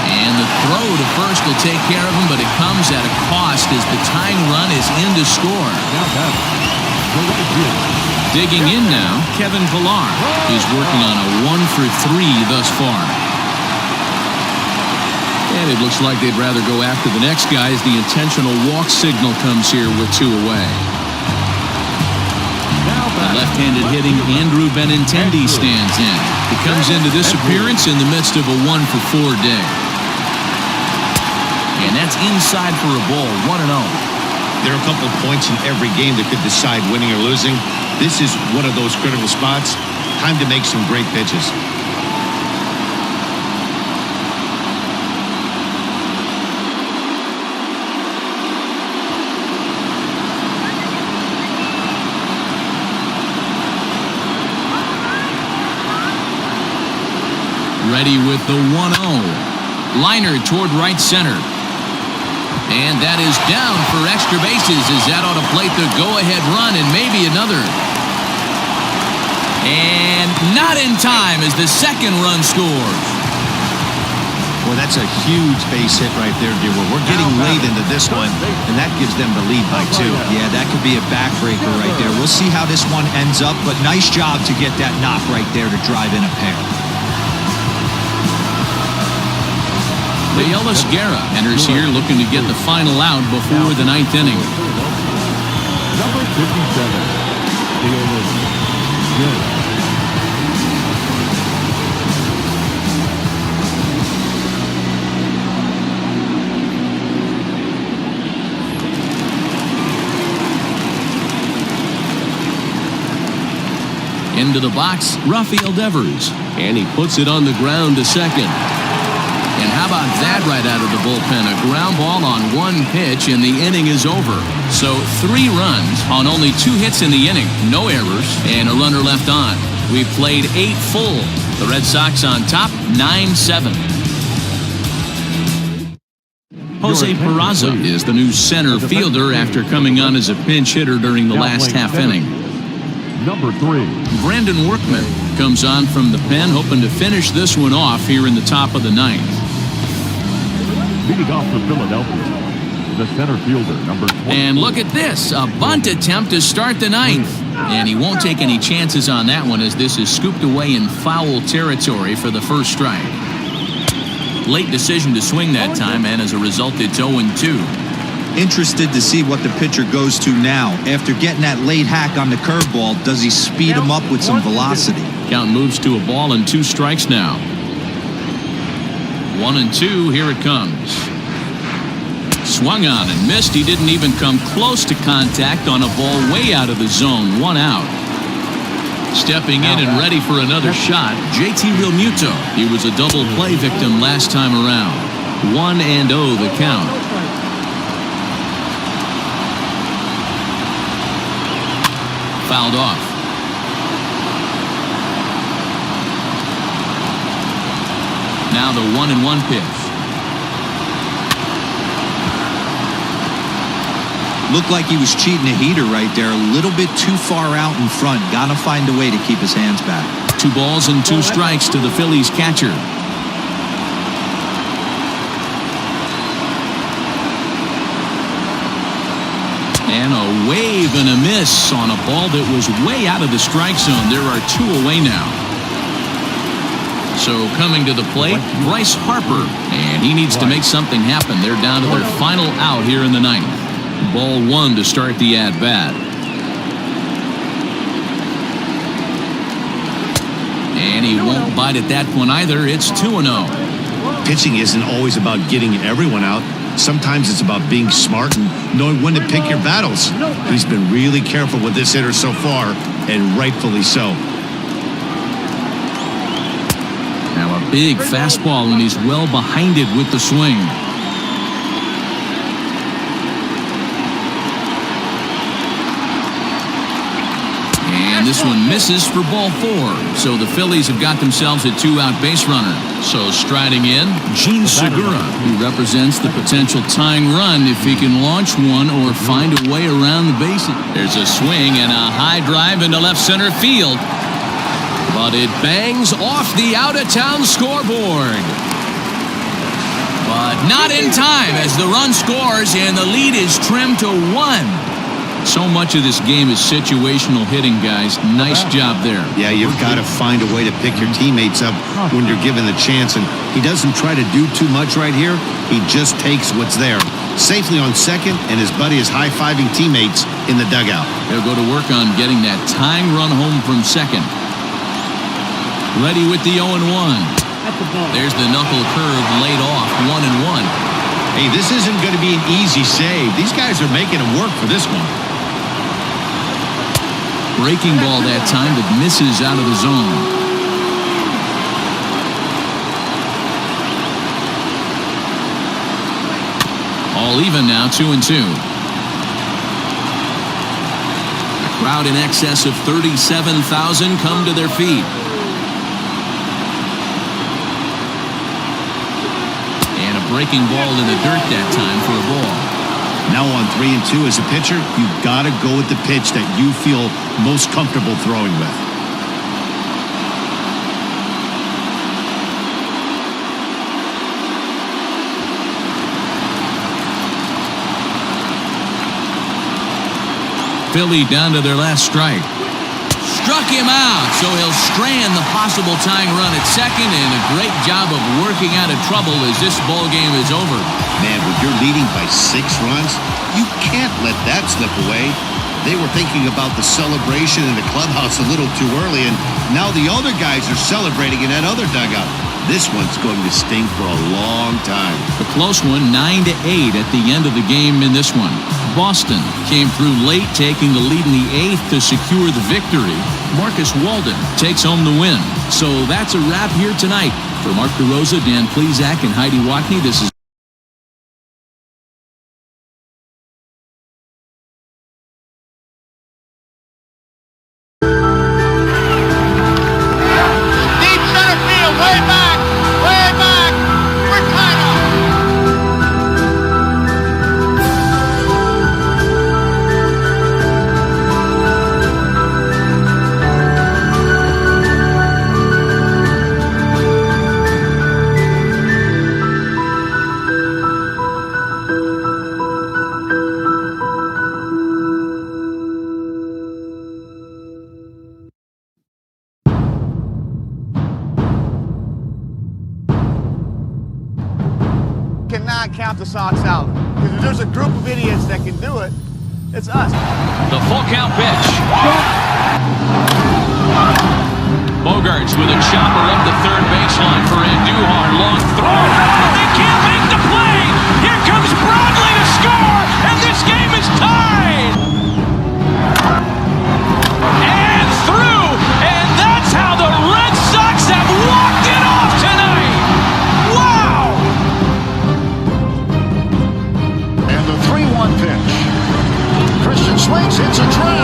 And the throw to first will take care of him, but it comes at a cost as the tying run is in to score. Digging in now, Kevin Pillar. He's working on a 1-for-3 thus far. And it looks like they'd rather go after the next guy as the intentional walk signal comes here with 2 away. The left-handed hitting Andrew Benintendi stands in. He comes into this appearance in the midst of a 1-for-4 day. And that's inside for a ball, 1-0. There are a couple of points in every game that could decide winning or losing. This is one of those critical spots. Time to make some great pitches. Ready with the 1-0. Liner toward right center. And that is down for extra bases as that ought to plate the go-ahead run and maybe another. And not in time as the second run scores. Well, that's a huge base hit right there, dear. We're getting late into this one, and that gives them the lead by 2. Yeah, that could be a backbreaker right there. We'll see how this one ends up, but nice job to get that knock right there to drive in a pair. Leolis Guerra enters here looking to get the final out before the 9th inning. Number 57, Leolis Guerra. Into the box, Rafael Devers. And he puts it on the ground to second. And how about that right out of the bullpen? A ground ball on 1 pitch, and the inning is over. So 3 runs on only 2 hits in the inning. No errors, and a runner left on. We've played 8 full. The Red Sox on top, 9-7. Jose Peraza is the new center fielder after coming on as a pinch hitter during the last half inning. Number 3. Brandon Workman comes on from the pen, hoping to finish this one off here in the top of the 9th. Leading off for Philadelphia, the center fielder, number 20. And look at this, a bunt attempt to start the 9th. And he won't take any chances on that one as this is scooped away in foul territory for the first strike. Late decision to swing that time, and as a result, it's 0-2. Interested to see what the pitcher goes to now. After getting that late hack on the curveball, does he speed him up with some velocity? Count moves to a ball and 2 strikes now. 1-2, here it comes. Swung on and missed. He didn't even come close to contact on a ball way out of the zone. 1 out. Stepping in and ready for another shot, JT Realmuto. He was a double play victim last time around. 1-0 the count. Fouled off. Now the 1-1 pitch. Looked like he was cheating a heater right there. A little bit too far out in front. Gotta find a way to keep his hands back. 2 balls and 2 strikes to the Phillies catcher. And a wave and a miss on a ball that was way out of the strike zone. There are 2 away now. So coming to the plate, Bryce Harper. And he needs to make something happen. They're down to their final out here in the 9th. Ball 1 to start the at-bat. And he won't bite at that one either. It's 2-0. Pitching isn't always about getting everyone out. Sometimes it's about being smart and knowing when to pick your battles. He's been really careful with this hitter so far, and rightfully so. Now a big fastball, and he's well behind it with the swing. And this one misses for ball 4. So the Phillies have got themselves a 2-out base runner. So striding in, Gene Segura, who represents the potential tying run if he can launch one or find a way around the bases. There's a swing and a high drive into left center field. But it bangs off the out-of-town scoreboard. But not in time as the run scores and the lead is trimmed to 1. So much of this game is situational hitting, guys. Nice job there. Yeah, you've got to find a way to pick your teammates up when you're given the chance, and he doesn't try to do too much right here. He just takes what's there. Safely on second, and his buddy is high-fiving teammates in the dugout. He'll go to work on getting that tying run home from second. Ready with the 0-1. There's the knuckle curve laid off, 1-1. Hey, this isn't going to be an easy save. These guys are making him work for this one. Breaking ball that time that misses out of the zone. All even now, 2-2. A crowd in excess of 37,000 come to their feet. And a breaking ball in the dirt that time for a ball. Now on 3-2 as a pitcher, you've got to go with the pitch that you feel most comfortable throwing with. Philly down to their last strike. Struck him out, so he'll strand the possible tying run at second, and a great job of working out of trouble as this ball game is over. Man, when you're leading by 6 runs, you can't let that slip away. They were thinking about the celebration in the clubhouse a little too early, and now the other guys are celebrating in that other dugout. This one's going to sting for a long time. A close one, 9-8 at the end of the game in this one. Boston came through late, taking the lead in the 8th to secure the victory. Marcus Walden takes home the win. So that's a wrap here tonight. For Mark DeRosa, Dan Plezak, and Heidi Watney, this is cannot count the Sox out. Because if there's a group of idiots that can do it, it's us. The full count pitch. Bogarts with a chopper up the third baseline for Andujar. Long throw. They can't make the play. Here comes Broadley to score, and this game is tied. And through, and that's how the Red Sox have walked it off tonight. Wow! And the 3-1 pitch. Christian swings, hits a drive.